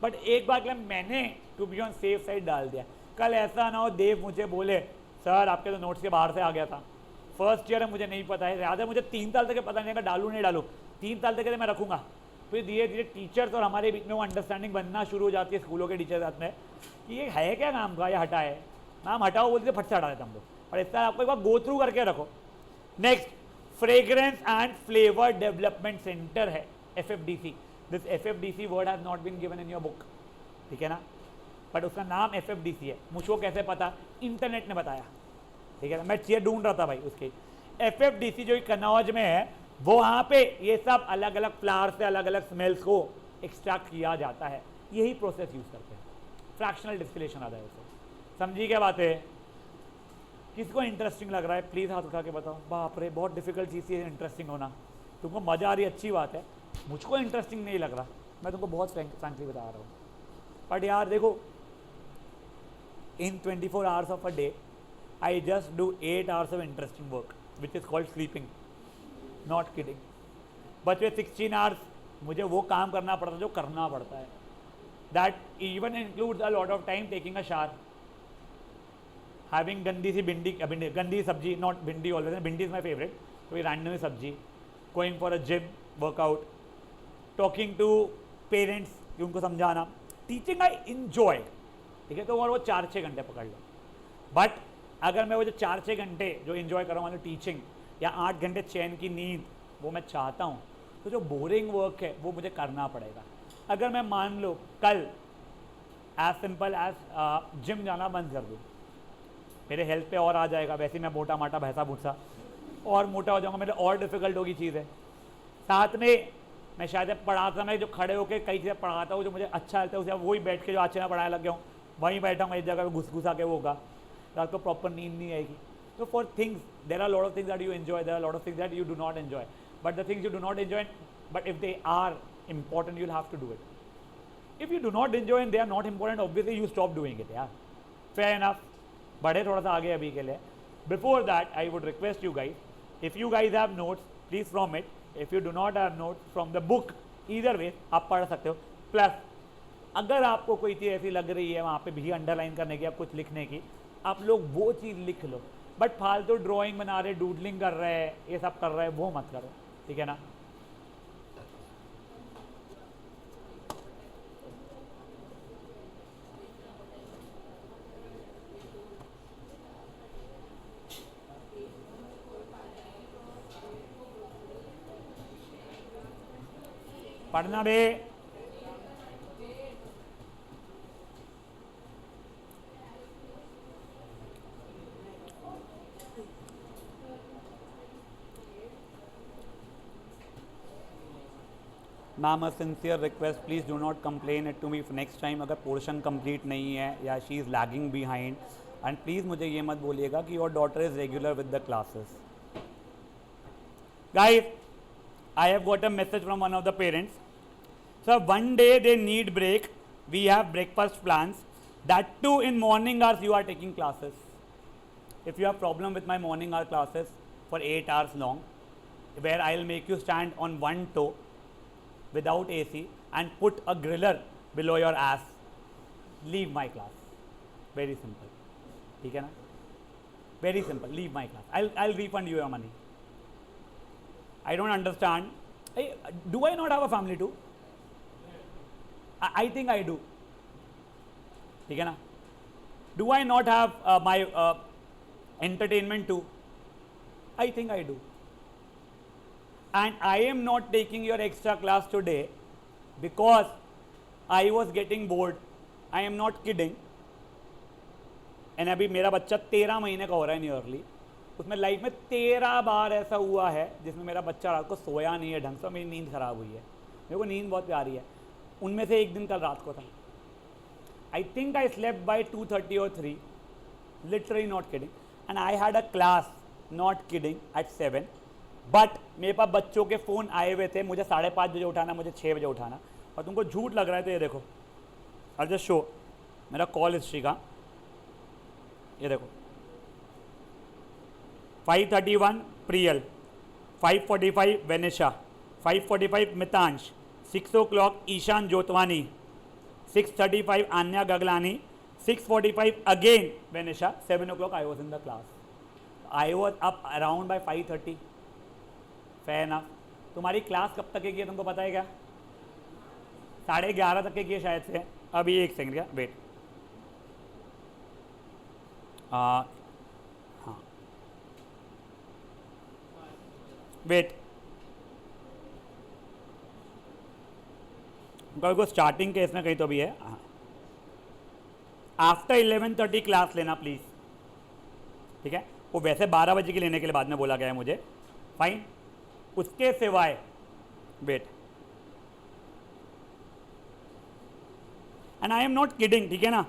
बट एक बार के लिए मैंने to be on safe side डाल दिया। कल ऐसा ना हो देव मुझे बोले सर आपके तो नोट्स के बाहर से आ गया था, फर्स्ट ईयर है, मुझे नहीं पता है, ज़्यादा मुझे 3 साल तक पता नहीं है डालू नहीं डालू, 3 साल तक मैं रखूँगा। फिर धीरे धीरे टीचर्स और हमारे बीच में वो अंडरस्टैंडिंग बनना शुरू हो जाती है स्कूलों के टीचर साथ में कि ये है क्या नाम का, ये हटा है, नाम हटाओ बोलते फट से हटा देते हम लोग। और इस तरह आपको एक बार गो थ्रू करके रखो। Next, fragrance and flavour development centre है FFDC। This FFDC word has not been given in your book, ठीक है ना, बट उसका नाम FFDC है। मुझको कैसे पता? इंटरनेट ने बताया, ठीक है ना, मैं चीज़ें ढूंढ रहा था भाई उसकी। FFDC जो कन्नौज में है वो वहाँ पे ये सब अलग अलग फ्लावर से अलग अलग स्मेल्स को एक्सट्रैक्ट किया जाता है, यही प्रोसेस यूज करते हैं, फ्रैक्शनल डिस्टिलेशन आता है उसे। समझी क्या बात है? किसको इंटरेस्टिंग लग रहा है प्लीज़ हाथ उठा के बताओ। बाप रे बहुत डिफिकल्ट चीज़ है इंटरेस्टिंग होना। तुमको मज़ा आ रही अच्छी बात है, मुझको इंटरेस्टिंग नहीं लग रहा, मैं तुमको बहुत फ्रैंकली बता रहा हूँ। बट यार देखो, इन 24 hours of a day I just do 8 hours of interesting work which is called sleeping, not kidding. बचे 16 hours मुझे वो काम करना पड़ता है जो करना पड़ता है। That even includes a lot of time taking a shower, having गंदी सी गंदी सब्जी, not bhindi always, bhindi is my favourite, कोई रैंडम सब्जी, going for a gym workout, talking to parents कि उनको समझाना, टीचिंग आई इंजॉय, ठीक है। तो और वो 4-6 घंटे पकड़ लो। बट अगर मैं वो जो 4-6 घंटे जो इन्जॉय कर रहा हूँ टीचिंग, या 8 घंटे चैन की नींद वो मैं चाहता हूँ, तो जो बोरिंग वर्क है वो मुझे करना पड़ेगा। अगर मैं मान लो कल एज सिंपल एज जिम जाना बंद कर दूँ, मेरे हेल्थ पे और आ जाएगा, वैसे ही मैं मोटा माटा भैंसा भूसा और मोटा हो जाऊँगा, मेरे और डिफिकल्ट होगी चीज़ है। साथ में मैं शायद पढ़ाता मैं जो खड़े होकर कई चीज़ें पढ़ाता हूँ जो मुझे अच्छा लगता है, उसे वही बैठ के जो आज मैं पढ़ाने लग गया हूँ वहीं बैठा हूँ एक जगह पे घुस के वो होगा, रात को प्रॉपर नींद नहीं आएगी। तो for things there are lot of things that you enjoy, there are lot of things that you do not enjoy, but the things you do not enjoy, but if they are important you'll have to do it. If you do not enjoy and they are not important, obviously you stop doing it, यार। Fair enough। बढ़े थोड़ा सा आगे अभी के लिए। Before that, I would request you guys, if you guys have notes, please from it. If you do not have notes, from the book, either way आप पढ़ सकते हो। Plus, अगर आपको कोई चीज़ ऐसी लग रही है वहाँ पे भी अंडरलाइन करने की या कुछ लिखने की, आप लोग वो चीज़ लिख लो। बट फालतू ड्राइंग बना रहे, डूडलिंग कर रहे हैं, ये सब कर रहे हैं, वो मत करो, ठीक है ना। पढ़ना बे। Ma'am, a sincere request, please do not complain it to me next time अगर पोर्शन कंप्लीट नहीं है या she is lagging behind, and please मुझे ये मत बोलिएगा कि your daughter is regular with the classes. Guys, I have got a message from one of the parents. So one day they need break. We have breakfast plans. That too in morning hours you are taking classes. If you have problem with my morning hour classes for 8 hours long, where I'll make you stand on one toe without AC and put a griller below your ass, leave my class. Very simple. ठीक है ना? Very simple. Leave my class. I'll refund you your money. I don't understand. Do I not have a family too? I think I do. ठीक है ना? Do I not have my entertainment too? I think I do. And I am not taking your extra class today because I was getting bored. I am not kidding. And अभी मेरा बच्चा 13 महीने का हो रहा है नियरली, उसमें life में 13 बार ऐसा हुआ है जिसमें मेरा बच्चा रात को सोया नहीं है ढंग से, मेरी नींद ख़राब हुई है। मेरे को नींद बहुत प्यारी है। उनमें से एक दिन कल रात को था। I think I slept by 2:30 or 3, literally not kidding, and I had a class, not kidding, at 7। But मेरे पास बच्चों के फ़ोन आए हुए थे, मुझे 5:30 बजे उठाना, मुझे 6 बजे उठाना, और तुमको झूठ लग रहा है तो ये देखो, आई जस्ट शो मेरा कॉल हिस्ट्री का, ये देखो 5:31 Priyal, 5:45 Vanisha, 5:45 Mitansh, 6 o'clock Ishaan Jotwani, 6:35 Aanya Gaglani, 6:45 again Vanisha, 7 o'clock I was in the class. I was up around by 5:30। Fair enough. तुम्हारी क्लास कब तक की है तुमको पता है क्या? 11:30 तक की है शायद से। अभी एक सेकंड का वेट, हाँ वेट, को स्टार्टिंग के इसमें कहीं तो भी है। आफ्टर 11:30 क्लास लेना प्लीज़, ठीक है। वो वैसे 12 बजे की लेने के लिए बाद में बोला गया है मुझे, फाइन। उसके सिवाय wait, and I am not kidding, ठीक है ना,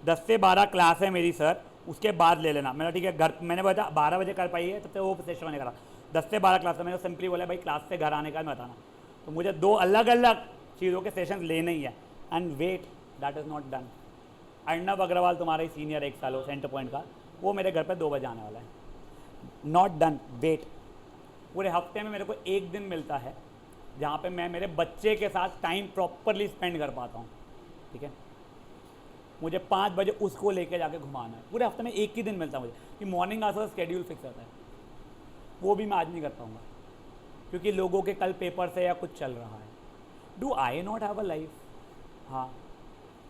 10 से 12 क्लास है मेरी सर, उसके बाद ले लेना मेरा, ठीक है। घर मैंने बोला 12 बजे कर पाई है, तब से वो सेशन मैंने करा 10 से 12 क्लास है, मैंने सिंपली बोला भाई क्लास से घर आने का बताना, तो मुझे 2 अलग अलग चीज़ों के सेशन लेने ही है। And wait, that is not done. Arnav Agarwal तुम्हारा ही सीनियर 1 साल हो सेंटर पॉइंट का, वो मेरे घर पे 2 बजे आने वाला है, नॉट डन। वेट, पूरे हफ्ते में मेरे को 1 दिन मिलता है जहाँ पे मैं मेरे बच्चे के साथ टाइम प्रॉपरली स्पेंड कर पाता हूँ, ठीक है। मुझे 5 बजे उसको लेके जाके घुमाना है, पूरे हफ्ते में 1 ही दिन मिलता है मुझे कि मॉर्निंग आवर्स का शेड्यूल फिक्स रहता है, वो भी मैं आज नहीं कर पाऊँगा क्योंकि लोगों के कल पेपर से या कुछ चल रहा है। Do I not have a life? हाँ,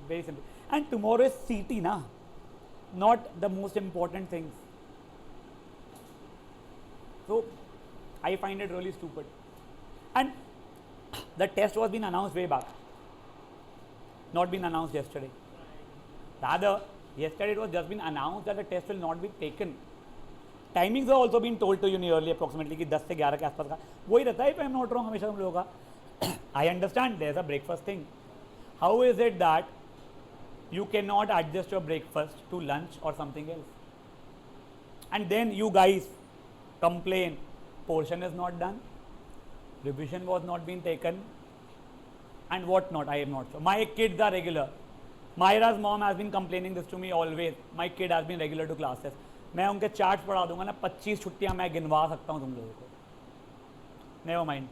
very simple. And tomorrow is CT ना, not the most important things, so I find it really stupid. And the test was been announced way back, not been announced yesterday. Rather, yesterday it was just been announced that the test will not be taken. Timings are also been told to you nearly approximately कि 10 से 11 के आसपास का वही रहता है, if I am not wrong, हमेशा हम लोगों का। I understand there's a breakfast thing. How is it that you cannot adjust your breakfast to lunch or something else? And then you guys complain, portion is not done, revision was not being taken, and what not, I am not sure. My kids are regular. Myra's mom has been complaining this to me always. My kid has been regular to classes. मैं उनके chart पढ़ा दूंगा ना, 25 छुट्टियां मैं गिनवा सकता हूँ तुम लोगों को। नेवर माइंड,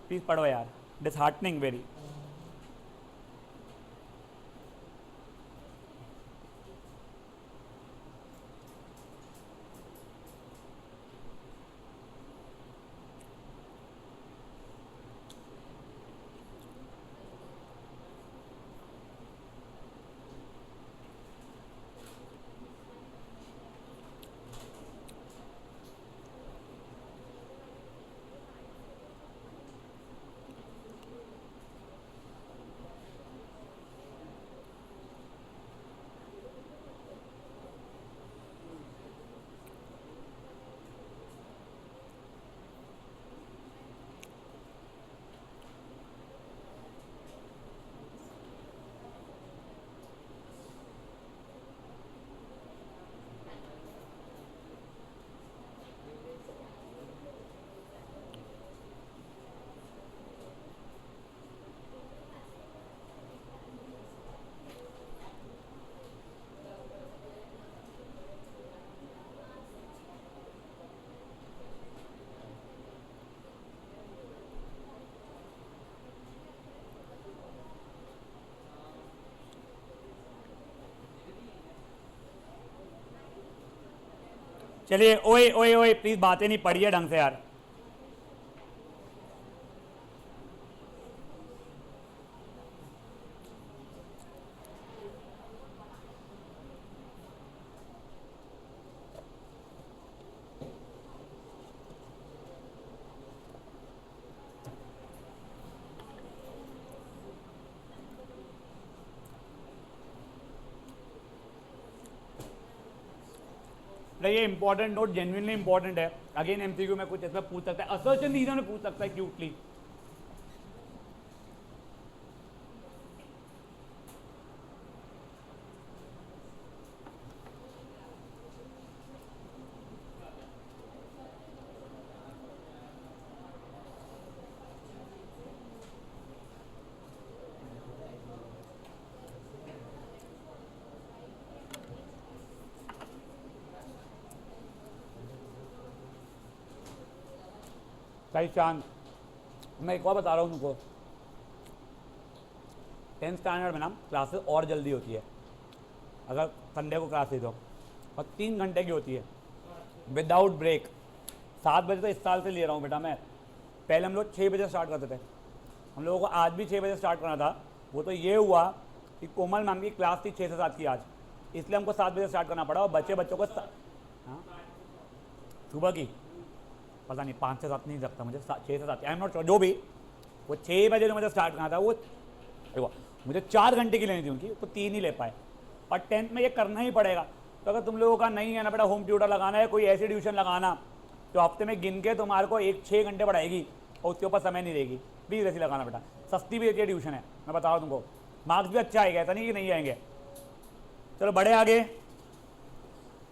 प्लीज पढ़ो यार, डिसहार्टनिंग वेरी। चलिए, ओए ओए ओए, प्लीज बातें नहीं पढ़िए ढंग से यार। ये इंपॉर्टेंट नोट जेन्युइनली इंपॉर्टेंट है। अगेन एमसीक्यू में कुछ इसमें पूछ सकता है, असर्शन रीजन में पूछ सकता है क्यूटली। भाई चांद, मैं एक और बता रहा हूँ तुमको, 10th स्टैंडर्ड में ना क्लासेस और जल्दी होती है अगर संडे को क्लास ली तो, और 3 घंटे की होती है विदाउट ब्रेक। 7 बजे तो इस साल से ले रहा हूँ बेटा मैं, पहले हम लोग 6 बजे स्टार्ट करते थे, हम लोगों को आज भी 6 बजे स्टार्ट करना था। वो तो ये हुआ कि कोमल मैम की क्लास थी 6 से 7 की आज, इसलिए हमको 7 बजे स्टार्ट करना पड़ा, और बच्चों को हाँ सुबह की पता नहीं 5 से 7 नहीं लगता मुझे, 6 से 7 आई एम नॉट श्योर, जो भी वो 6 बजे जो मुझे स्टार्ट करना था वो देखो मुझे 4 घंटे की लेनी थी उनकी, तो 3 ही ले पाए। और 10th में ये करना ही पड़ेगा, तो अगर तुम लोगों का नहीं है ना बेटा होम ट्यूटर लगाना है, कोई ऐसी ट्यूशन लगाना जो हफ्ते में गिन के तुम्हारे को 6 घंटे पढ़ाएगी और उसके ऊपर समय नहीं देगी, प्लीज़ ऐसी लगाना बेटा। सस्ती भी रहती है ट्यूशन है, मैं बता रहा हूँ तुमको, मार्क्स भी अच्छा आएगा, ऐसा नहीं कि नहीं आएंगे। चलो बढ़े आगे।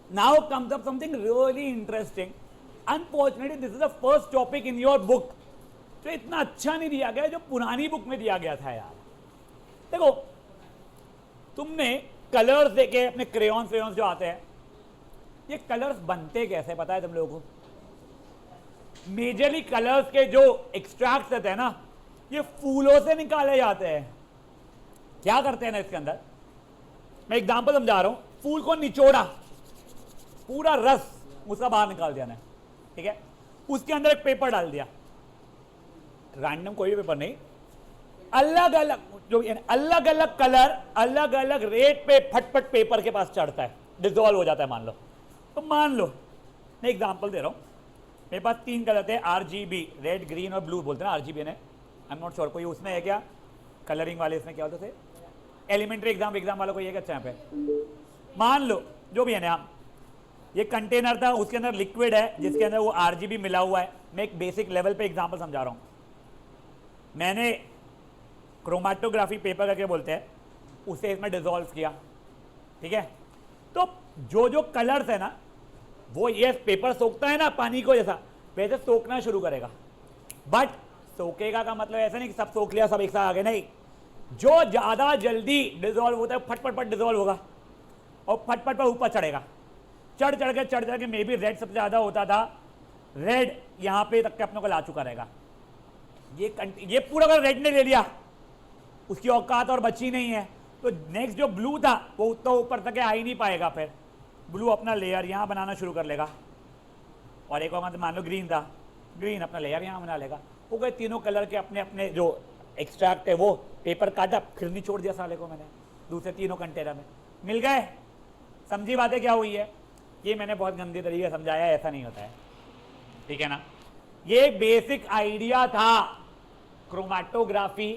Now comes up something really interesting. Unfortunately this is the first topic in your book जो इतना अच्छा नहीं दिया गया जो पुरानी बुक में दिया गया था यार। देखो तुमने कलर्स देखे, अपने क्रेयॉन्स जो आते हैं, ये कलर्स बनते कैसे पता है तुम लोगों को? मेजरली कलर्स के जो एक्सट्रैक्ट्स रहते हैं ना, ये फूलों से निकाले जाते हैं। क्या करते हैं ना इसके अंदर, मैं एग्जांपल समझा रहा हूं। फूल को निचोड़ा, पूरा रस उसका बाहर निकाल दिया ना, ठीक है, उसके अंदर एक पेपर डाल दिया, रैंडम कोई भी पेपर नहीं, अलग अलग जो अलग अलग कलर अलग अलग रेट पे फटफट पेपर के पास चढ़ता है, डिसॉल्व हो जाता है। मान लो, तो मान लो मैं एग्जांपल दे रहा हूं, मेरे पास 3 कलर थे, RGB, रेड ग्रीन और ब्लू बोलते हैं ना RGB ने, आई एम नॉट श्योर कोई उसमें है क्या कलरिंग वाले, इसमें क्या होते थे एलिमेंट्री एग्जाम वालों को ये अच्छा यहाँ पे। मान लो जो भी है ना, ये कंटेनर था, उसके अंदर लिक्विड है जिसके अंदर वो RGB मिला हुआ है। मैं एक बेसिक लेवल पे एग्जांपल समझा रहा हूँ। मैंने क्रोमेटोग्राफी पेपर करके बोलते हैं, उसे इसमें डिसॉल्व किया, ठीक है। तो जो जो कलर्स है ना, वो ये पेपर सोखता है ना पानी को जैसा, वैसे सोखना शुरू करेगा। बट सोखेगा का मतलब ऐसा नहीं कि सब सोख लिया सब एक साथ आ गए, नहीं। जो ज्यादा जल्दी डिसॉल्व होता है फटफट पट डिसॉल्व होगा और फटफट पर ऊपर चढ़ेगा, चढ़ के मे बी रेड सबसे ज्यादा होता था, रेड यहां पे तक के अपने को ला चुका रहेगा। ये पूरा अगर रेड ने ले लिया, उसकी औकात और बची नहीं है, तो नेक्स्ट जो ब्लू था वो उतना ऊपर तक आ ही नहीं पाएगा। फिर ब्लू अपना लेयर यहां बनाना शुरू कर लेगा, और एक और मान लो ग्रीन था, ग्रीन अपना लेयर यहां बना लेगा। वो गए तीनों कलर के अपने अपने जो एक्सट्रैक्ट है वो पेपर काटा, फिर नहीं छोड़ दिया साले को मैंने दूसरे तीनों कंटेनर में, मिल गए। समझी बातें क्या हुई है? ये मैंने बहुत गंदे तरीके से समझाया है, ऐसा नहीं होता है, ठीक है ना। ये बेसिक आइडिया था क्रोमेटोग्राफी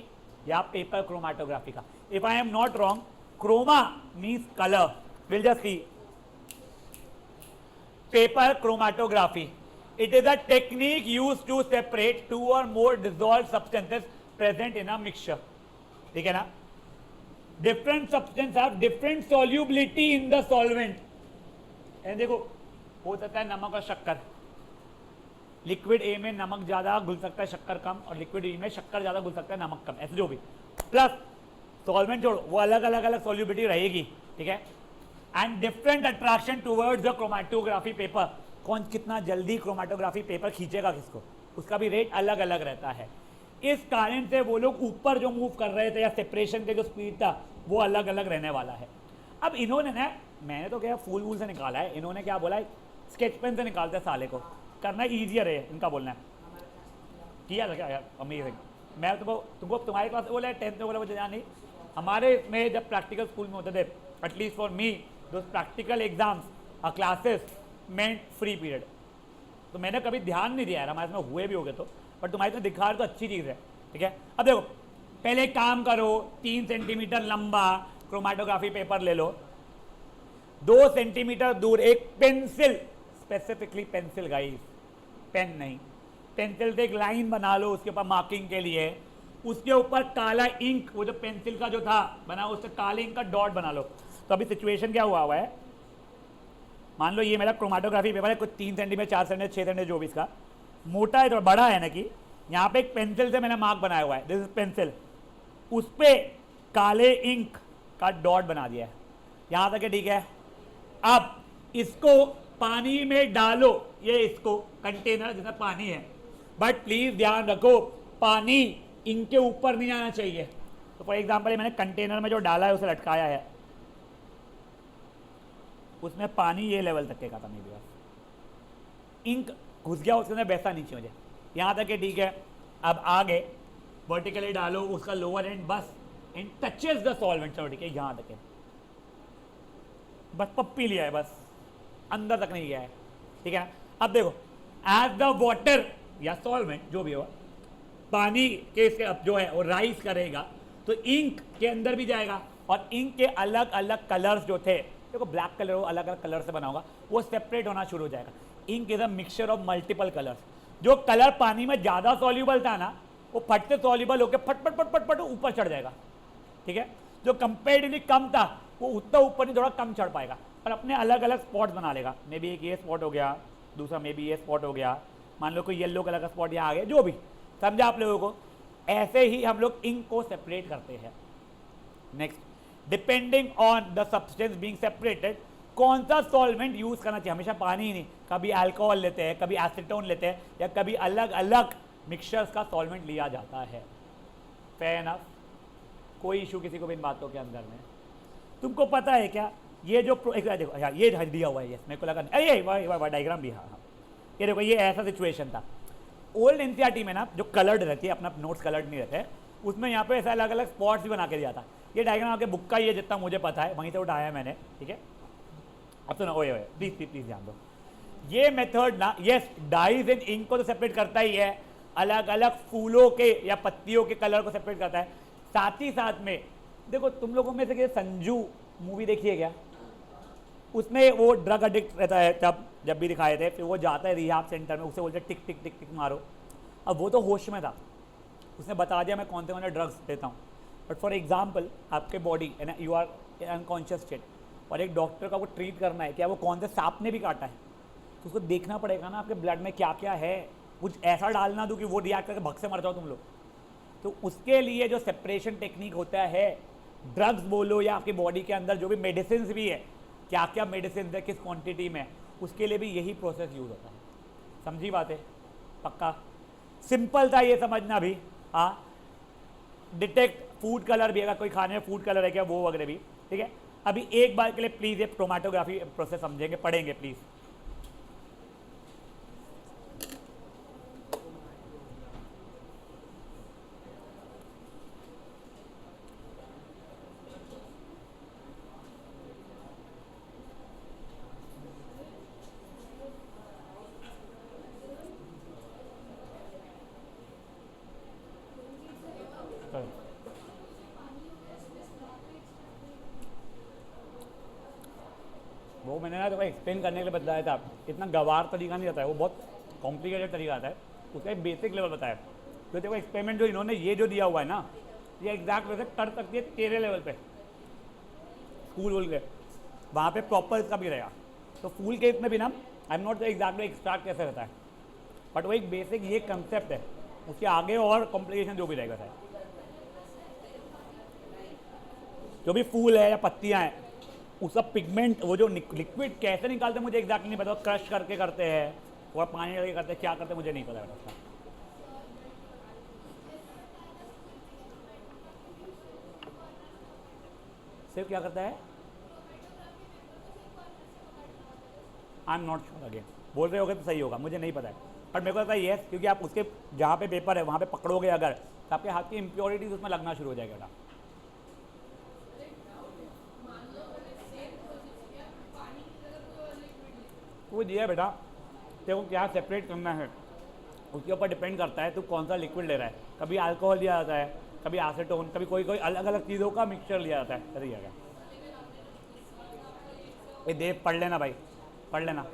या पेपर क्रोमेटोग्राफी का। If I am not wrong, chroma means colour, will just see paper chromatography, it is a technique used to separate 2 or more dissolved substances present in a mixture, ठीक है ना। different substances have different solubility in the solvent। देखो हो सकता है नमक और शक्कर, लिक्विड ए में नमक ज्यादा घुल सकता है शक्कर कम, और लिक्विड ई में शक्कर ज्यादा घुल सकता है नमक कम, ऐसे जो भी प्लस सॉल्वेंट छोड़ो वो अलग अलग सॉल्युबिलिटी रहेगी, ठीक है। And different attraction towards the chromatography paper, कौन कितना जल्दी क्रोमेटोग्राफी पेपर खींचेगा किसको, उसका भी रेट अलग अलग रहता है। इस कारण से वो लोग ऊपर जो मूव कर रहे थे या सेपरेशन के जो स्पीड था वो अलग अलग रहने वाला है। अब इन्होंने ना, मैंने तो क्या फूल वूल से निकाला है, इन्होंने क्या बोला है स्केच पेन से निकालते हैं साले को, करना ईजियर है इनका बोलना है। किया था क्या यार, अमेजिंग। मैं तुमको तुम्हारे क्लास में बोला है, 10th में बोला मुझे ध्यान नहीं, हमारे में जब प्रैक्टिकल स्कूल में होते थे, at least for me those practical exams और क्लासेस मेंट फ्री पीरियड, तो मैंने कभी ध्यान नहीं दिया यार, हमारे में हुए भी हो गए तो, बट तुम्हारे में दिखा रहे तो अच्छी चीज़ है, ठीक है। अब देखो पहले एक काम करो, 3 सेंटीमीटर लंबा क्रोमेटोग्राफी पेपर ले लो, 2 सेंटीमीटर दूर एक pencil, specifically pencil guys, pen नहीं, पेंसिल से एक लाइन बना लो उसके ऊपर मार्किंग के लिए, उसके ऊपर काला इंक, वो जो पेंसिल का जो था बना उससे काले इंक का डॉट बना लो। तो अभी सिचुएशन क्या हुआ है, मान लो ये मेरा क्रोमेटोग्राफी पेपर है, कुछ 3 सेंटीमीटर 4 सेंटीमीटर 6 सेंटीमीटर जो भी इसका मोटा है तो बड़ा है ना, कि यहाँ पे एक पेंसिल से मैंने मार्क बनाया हुआ है, दिस इज पेंसिल, उस पर काले इंक का डॉट बना दिया है, यहाँ तक है, ठीक है। अब इसको पानी में डालो, ये इसको कंटेनर जिसमें पानी है, बट प्लीज ध्यान रखो पानी इंक के ऊपर नहीं आना चाहिए। तो फॉर एग्जाम्पल मैंने कंटेनर में जो डाला है उसे लटकाया है, उसमें पानी ये लेवल तक का था, मेरे पास इंक घुस गया उसके अंदर, वैसा नीचे मुझे यहाँ तक है, ठीक है। अब आगे वर्टिकली डालो उसका लोअर एंड, बस एंड टचेस द सॉल्वेंट, चलो ठीक है, यहाँ तक है, बस पप्पी लिया है, बस अंदर तक नहीं गया है, ठीक है। अब देखो एज द वाटर या सॉल्वेंट जो भी हो, पानी के इसके अब जो है वो राइज करेगा तो इंक के अंदर भी जाएगा, और इंक के अलग अलग कलर्स जो थे देखो ब्लैक कलर हो, अलग अलग कलर से बना होगा, वो सेपरेट होना शुरू हो जाएगा। Ink is a mixture of multiple colours. जो कलर पानी में ज़्यादा सॉल्यूबल था ना, वो फट से सॉल्यूबल होकर फट फट फट फट फट ऊपर चढ़ जाएगा, ठीक है। जो कंपेरेटिवली कम था वो उतना ऊपर नहीं, थोड़ा कम चढ़ पाएगा, पर अपने अलग अलग स्पॉट बना लेगा। मे बी एक ये स्पॉट हो गया, दूसरा मे बी ये स्पॉट हो गया, मान लो कोई येलो कलर का स्पॉट यहाँ आ गया, जो भी, समझा आप लोगों को। ऐसे ही हम लोग इंक को सेपरेट करते हैं। Next, depending on the substance being separated, कौन सा सॉल्वेंट यूज करना चाहिए, हमेशा पानी ही नहीं, कभी अल्कोहल लेते हैं, कभी एसीटोन लेते हैं, या कभी अलग अलग मिक्सचर्स का सॉल्वेंट लिया जाता है। फेयर एनफ, कोई इशू किसी को भी इन बातों के अंदर में। तुमको पता है क्या, ये जो देखो ये दिया हुआ है, ये मेरे को लगा ये डायग्राम भी, हाँ, ये देखो, ये ऐसा सिचुएशन था। ओल्ड एनसीईआरटी में ना जो कलर्ड रहती है, अपना नोट्स कलर्ड नहीं रहते, उसमें यहाँ पे ऐसा अलग अलग स्पॉट्स भी बना के दिया था। ये डायग्राम आपके बुक का ही है, जितना मुझे पता है, वहीं से उठाया है मैंने, ठीक है। अब सुनो, ओए प्लीज प्लीज प्लीज ध्यान दो। ये मेथड ना, यस, डाइज एंड इंक को तो सेपरेट करता ही है, अलग अलग फूलों के या पत्तियों के कलर को सेपरेट करता है। साथ ही साथ में देखो, तुम लोगों में से संजू मूवी देखी है क्या? उसमें वो ड्रग एडिक्ट रहता है, जब भी दिखाए थे, फिर वो जाता है रिहाब सेंटर में, उसे बोलते टिक टिक टिक टिक मारो। अब वो तो होश में था, उसने बता दिया मैं कौन से ड्रग्स लेता हूँ, बट फॉर एग्जाम्पल आपके बॉडी है ना, यू आर अनकॉन्शियस स्टेट, और एक डॉक्टर का वो ट्रीट करना है, क्या वो कौन से सांप ने भी काटा है, तो उसको देखना पड़ेगा ना आपके ब्लड में क्या क्या है, कुछ ऐसा डालना दो कि वो रिएक्ट करके भग से मर जाओ तुम लोग। तो उसके लिए जो सेपरेशन टेक्निक होता है, ड्रग्स बोलो या आपकी बॉडी के अंदर जो भी मेडिसिन भी है, क्या क्या मेडिसिन है, किस क्वांटिटी में, उसके लिए भी यही प्रोसेस यूज होता है। समझी बात है? पक्का सिंपल था ये समझना भी। हाँ, डिटेक्ट फूड कलर भी, अगर कोई खाने में फूड कलर है क्या, वो वगैरह भी, ठीक है। अभी एक बार के लिए प्लीज ये क्रोमैटोग्राफी प्रोसेस समझेंगे, पढ़ेंगे प्लीज। वो मैंने ना तो एक्सप्लेन करने के लिए बताया था, इतना गवार तरीका नहीं रहता है, वो बहुत कॉम्प्लिकेटेड तरीका आता है, उसका एक बेसिक लेवल बताया। तो देखो एक्सपेरिमेंट जो इन्होंने ये जो दिया हुआ है ना, ये एग्जैक्ट वैसे कर सकती है तेरे लेवल पे, फूल वूल के वहाँ पे प्रॉपर इसका भी रहेगा। तो फूल के इसमें भी ना, आई एम नॉट एग्जैक्टली एक्सट्रैक्ट कैसे रहता है, बट वो एक बेसिक ये कंसेप्ट है, उसके आगे और कॉम्प्लिकेशन जो भी रहेगा है। जो भी फूल है या पत्तियाँ हैं, उसका पिगमेंट, वो जो लिक्विड कैसे निकालते हैं मुझे एग्जैक्टली नहीं पता, क्रश करके करते हैं, थोड़ा पानी डाल के करते हैं, क्या करते हैं मुझे नहीं पता उसका। सिर्फ क्या करता है, आई एम नॉट श्योर, अगेन बोल रहे होगे तो सही होगा, मुझे नहीं पता है, बट मेरे को लगता है यस, क्योंकि आप उसके जहाँ पे पेपर है वहाँ पे पकड़ोगे अगर, तो आपके हाथ की इम्प्योरिटीज उसमें लगना शुरू हो जाएगा। वो दिया है बेटा, तेरे को क्या सेपरेट करना है उसके ऊपर डिपेंड करता है तू कौन सा लिक्विड ले रहा है। कभी अल्कोहल लिया जाता है, कभी एसीटोन, कभी कोई कोई अलग अलग चीज़ों का मिक्सचर लिया जाता है। सही है क्या? ये देव पढ़ लेना भाई, पढ़ लेना।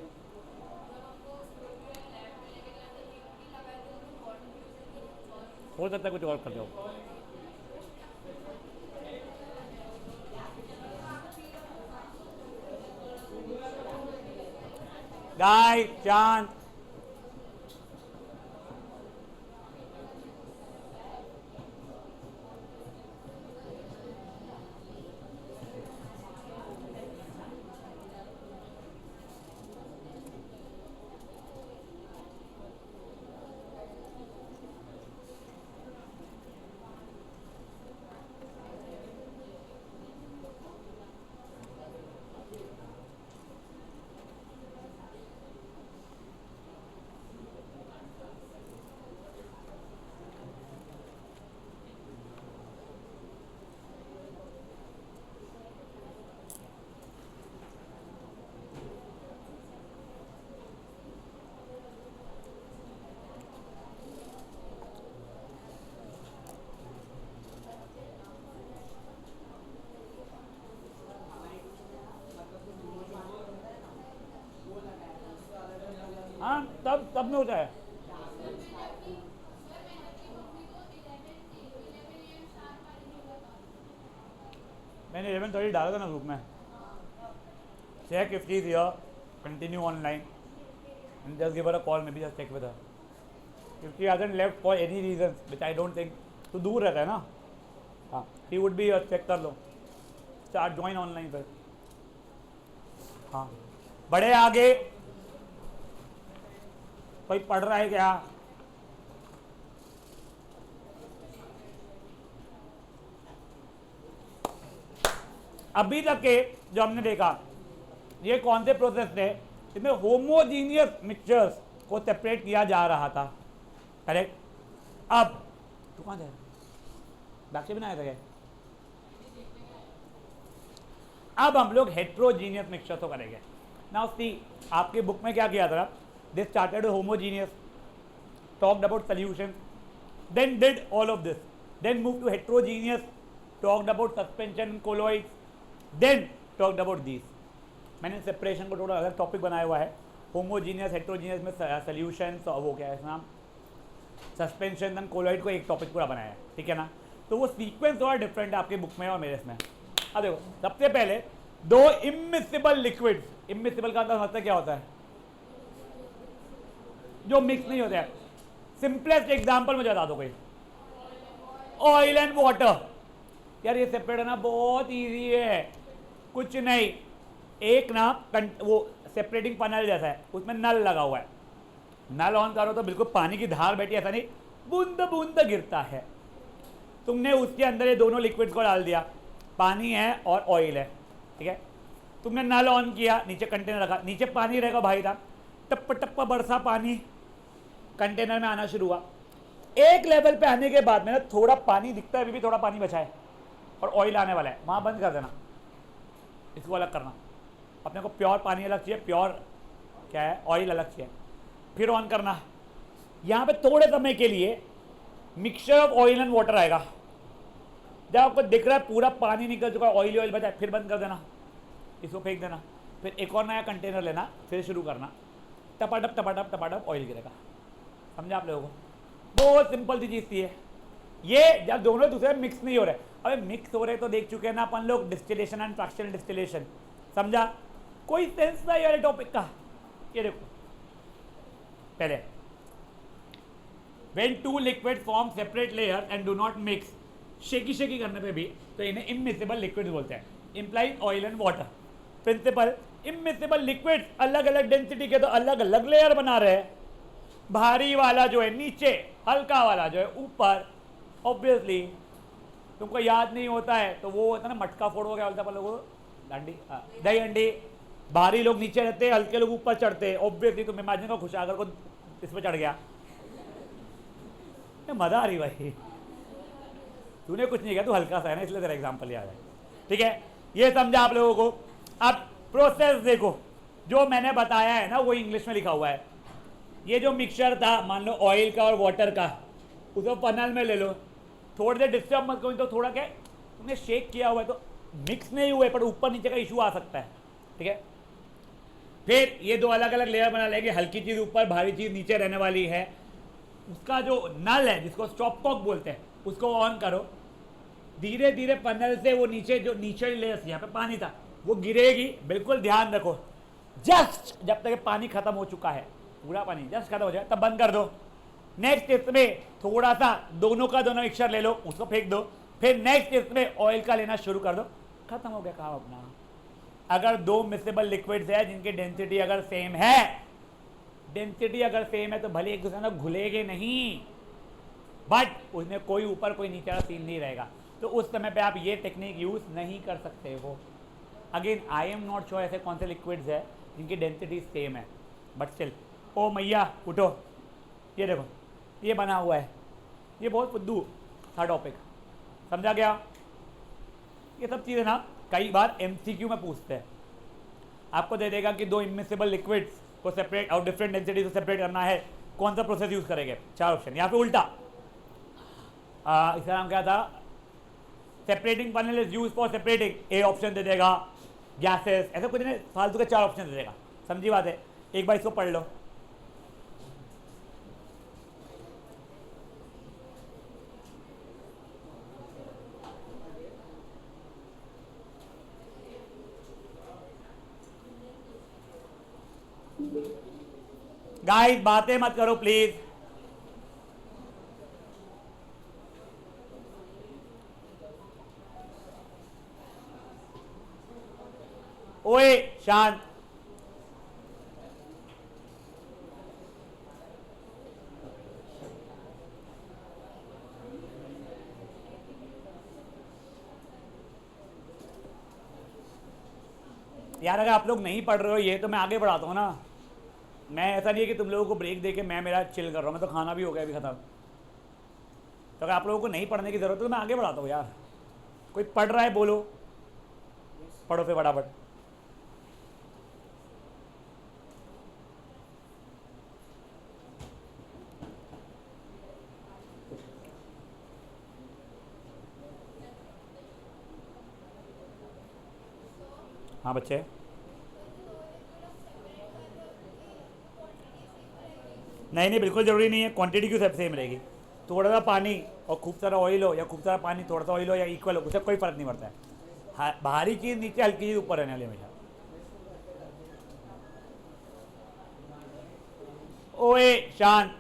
हो सकता है कुछ और करते हो। गाय चांद, सब में होता है। मैंने 11:30 डाला था ना ग्रुप में। Check if she is here, continue online and just give her a call, maybe just check with her if she hasn't left for any reason which I don't think. तो दूर रहता है ना, हाँ, she would be, check कर लो, start join online फिर। हाँ, बड़े आगे कोई पढ़ रहा है क्या? अभी तक के जो हमने देखा, ये कौन से प्रोसेस थे? इसमें होमोजीनियस मिक्सचर्स को सेपरेट किया जा रहा था, करेक्ट। अब तू कहाँ जाए, बैक से बनाया था क्या? अब हम लोग हेट्रोजीनियस मिक्सचर तो करेंगे। नाउ सी, आपकी बुक में क्या किया था? This started with homogeneous, talked about solution, then did all of this, then move to heterogeneous, talked about suspension colloids, then talked about this. मैंने सेपरेशन को थोड़ा अलग टॉपिक बनाया हुआ है। होमोजीनियस हेट्रोजीनियस में सॉल्यूशन, वो क्या है नाम, सस्पेंशन, देन कोलॉइड को एक टॉपिक पूरा बनाया है, ठीक है ना। तो वो सीक्वेंस थोड़ा डिफरेंट है आपकी बुक में और मेरे इसमें। अब देखो, सबसे पहले दो इमिसिबल लिक्विड्स, इमिसिबल का मतलब क्या होता है? जो मिक्स नहीं होते हैं। सिंपलेस्ट एग्जांपल मुझे बता दो कोई। Oil and water. यार ये सेपरेट है ना, बहुत इजी है, कुछ नहीं, एक ना वो सेपरेटिंग पैनल जैसा है, उसमें नल लगा हुआ है, नल ऑन करो तो बिल्कुल पानी की धार बैठी, ऐसा नहीं बूंद बूंद गिरता है। तुमने उसके अंदर ये दोनों लिक्विड्स को डाल दिया, पानी है और ऑयल है, ठीक है। तुमने नल ऑन किया, नीचे कंटेनर रखा, नीचे पानी रहेगा भाई साहब, टप्पा टप्पा बरसा पानी कंटेनर में आना शुरू हुआ। एक लेवल पे आने के बाद में ना थोड़ा पानी दिखता है, अभी भी थोड़ा पानी बचा है और ऑयल आने वाला है, वहाँ बंद कर देना, इसको अलग करना। अपने को प्योर पानी अलग चाहिए, प्योर क्या है ऑयल अलग चाहिए, फिर ऑन करना। यहाँ पे थोड़े समय के लिए mixture of oil and water आएगा। जब आपको दिख रहा है पूरा पानी निकल चुका है, ऑयल ऑयल बचा है, फिर बंद कर देना, इसको फेंक देना, फिर एक और नया कंटेनर लेना, फिर शुरू करना, टपाटप टपाटप टपाटप ऑयल गिरेगा। समझा आप लोगों को? बहुत सिंपल सी चीज़ थी ये। जब दोनों दूसरे मिक्स नहीं हो रहे, अबे मिक्स हो रहे तो देख चुके हैं ना अपन लोग, डिस्टिलेशन एंड फ्रैक्शनल डिस्टिलेशन। समझा? कोई सेंस नहीं है टॉपिक का। ये देखो, पहले when two liquids form separate layer and do not mix, shaky shaky करने पे भी तो इन्हें इमिसिबल लिक्विड्स बोलते हैं। Implies oil and water principle. Immiscible liquids अलग अलग डेंसिटी के तो अलग अलग लेयर बना रहे हैं। भारी वाला जो है नीचे, हल्का वाला जो है ऊपर। ऑब्वियसली तुमको याद नहीं होता है तो वो होता है ना मटका फोड़, क्या बोलता है लोगों, डंडी, दही अंडी। भारी लोग नीचे रहते हैं, हल्के लोग ऊपर चढ़ते हैं। ऑब्वियसली तुम इमेजिन करो खुशागर को इस पर चढ़ गया, मजा आ रही भाई। तूने कुछ नहीं किया, तू हल्का सा है ना, इसलिए तेरा एग्जांपल याद है, ठीक है। ये समझा आप लोगों को। अब प्रोसेस देखो, जो मैंने बताया है ना वो इंग्लिश में लिखा हुआ है। ये जो मिक्सचर था, मान लो ऑयल का और वाटर का, उसको पनल में ले लो, थोड़ी देर डिस्टर्ब मत करो, तो थोड़ा क्या तुमने शेक किया हुआ है तो मिक्स नहीं हुए, पर ऊपर नीचे का इशू आ सकता है, ठीक है। फिर ये दो अलग अलग लेयर बना लेंगे, हल्की चीज़ ऊपर, भारी चीज़ नीचे रहने वाली है। उसका जो नल है, जिसको स्टॉप कॉक बोलते हैं, उसको ऑन करो। धीरे धीरे पनल से वो नीचे जो नीचे लेयर, यहाँ पे पानी था, वो गिरेगी। बिल्कुल ध्यान रखो, जस्ट जब तक पानी खत्म हो चुका है, पूरा पानी जस्ट खत्म हो जाए तब बंद कर दो। नेक्स्ट इसमें थोड़ा सा दोनों का दोनों मिक्सचर ले लो, उसको फेंक दो। फिर नेक्स्ट इसमें ऑयल का लेना शुरू कर दो, खत्म हो गया काम अपना। अगर दो मिक्सेबल लिक्विड्स है जिनकी डेंसिटी अगर सेम है, डेंसिटी अगर सेम है तो भले एक दूसरे में घुलेगे नहीं, बट उसमें कोई ऊपर कोई नीचे का सीन नहीं रहेगा। तो उस समय पे आप ये टेक्निक यूज नहीं कर सकते हो। Again I am not sure ऐसे कौन से लिक्विड्स है जिनकी डेंसिटी सेम है, बट स्टिल। ओ मैया उठो, ये देखो ये बना हुआ है, ये बहुत फुद्दू था टॉपिक, समझा गया? ये सब चीज़ें ना कई बार एमसीक्यू में पूछते हैं। आपको दे देगा कि दो इमिसिबल लिक्विड्स को सेपरेट और डिफरेंट डेंसिटी को सेपरेट करना है, कौन सा प्रोसेस यूज करेंगे? 4 ऑप्शन। यहाँ पे उल्टा, इसका नाम क्या था? Separating panel is use for separating. A option दे देगा गैसेस, ऐसा कुछ नहीं, फालतू के 4 ऑप्शन दे देगा। समझी बात है? एक बार इसको पढ़ लो। गाइस बातें मत करो प्लीज। ओए शांत। यार अगर आप लोग नहीं पढ़ रहे हो ये तो मैं आगे बढ़ाता हूँ ना। मैं ऐसा नहीं है कि तुम लोगों को ब्रेक देके मैं मेरा चिल कर रहा हूँ, मैं तो खाना भी हो गया अभी खत्म। तो अगर आप लोगों को नहीं पढ़ने की जरूरत है तो मैं आगे बढ़ाता हूँ यार। कोई पढ़ रहा है बोलो, पढ़ो फिर फटाफट। हाँ बच्चे, नहीं नहीं बिल्कुल ज़रूरी नहीं है। क्वांटिटी क्यों सब सेम रहेगी? थोड़ा सा पानी और खूब सारा ऑयल हो, या खूब सारा पानी थोड़ा सा ऑयल हो, या इक्वल हो, उससे कोई फर्क नहीं पड़ता है। हाँ, भारी चीज़ नीचे, हल्की चीज़ ऊपर रहने वाली हमेशा। ओए शांत,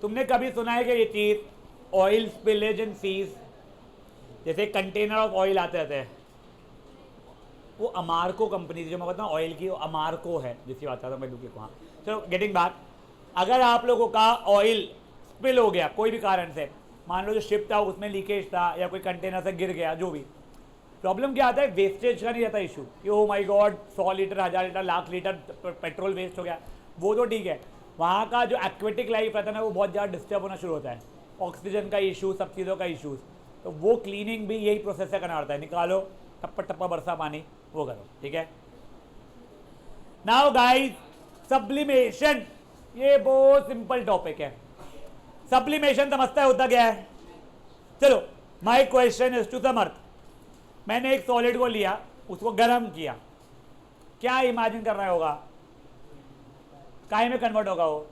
तुमने कभी सुना है कि ये चीज़ ऑयल स्पिलेज इन सीज, जैसे कंटेनर ऑफ ऑयल आते रहते हैं, वो अमारको कंपनी जो मैं बताऊँ ऑयल की, वो अमारको है जिसकी बात करता हूँ मैं लुकी को। हाँ चलो गेटिंग बैक, अगर आप लोगों का ऑयल स्पिल हो गया कोई भी कारण से, मान लो जो शिप था उसमें लीकेज था या कोई कंटेनर से गिर गया, जो भी प्रॉब्लम क्या आता है, वेस्टेज का नहीं रहता इशू कि oh my god 100 litre 1000 litre lakh litre petrol waste हो गया, वो तो ठीक है। वहाँ का जो एक्वेटिक लाइफ रहता है ना वो बहुत ज़्यादा डिस्टर्ब होना शुरू होता है, ऑक्सीजन का इशू, सब चीज़ों का इशूज़। तो वो क्लीनिंग भी यही प्रोसेस से करना पड़ता है, निकालो टप्पा टप्पा बरसा पानी, वो करो, ठीक है। नाउ गाइस, सब्लिमेशन, ये बहुत सिंपल टॉपिक है। सब्लिमेशन समझता है होता क्या है? चलो, माय क्वेश्चन इज टू समर्थ, मैंने एक सॉलिड को लिया, उसको गर्म किया, क्या इमेजिन कर रहा होगा? काहे में कन्वर्ट होगा वो?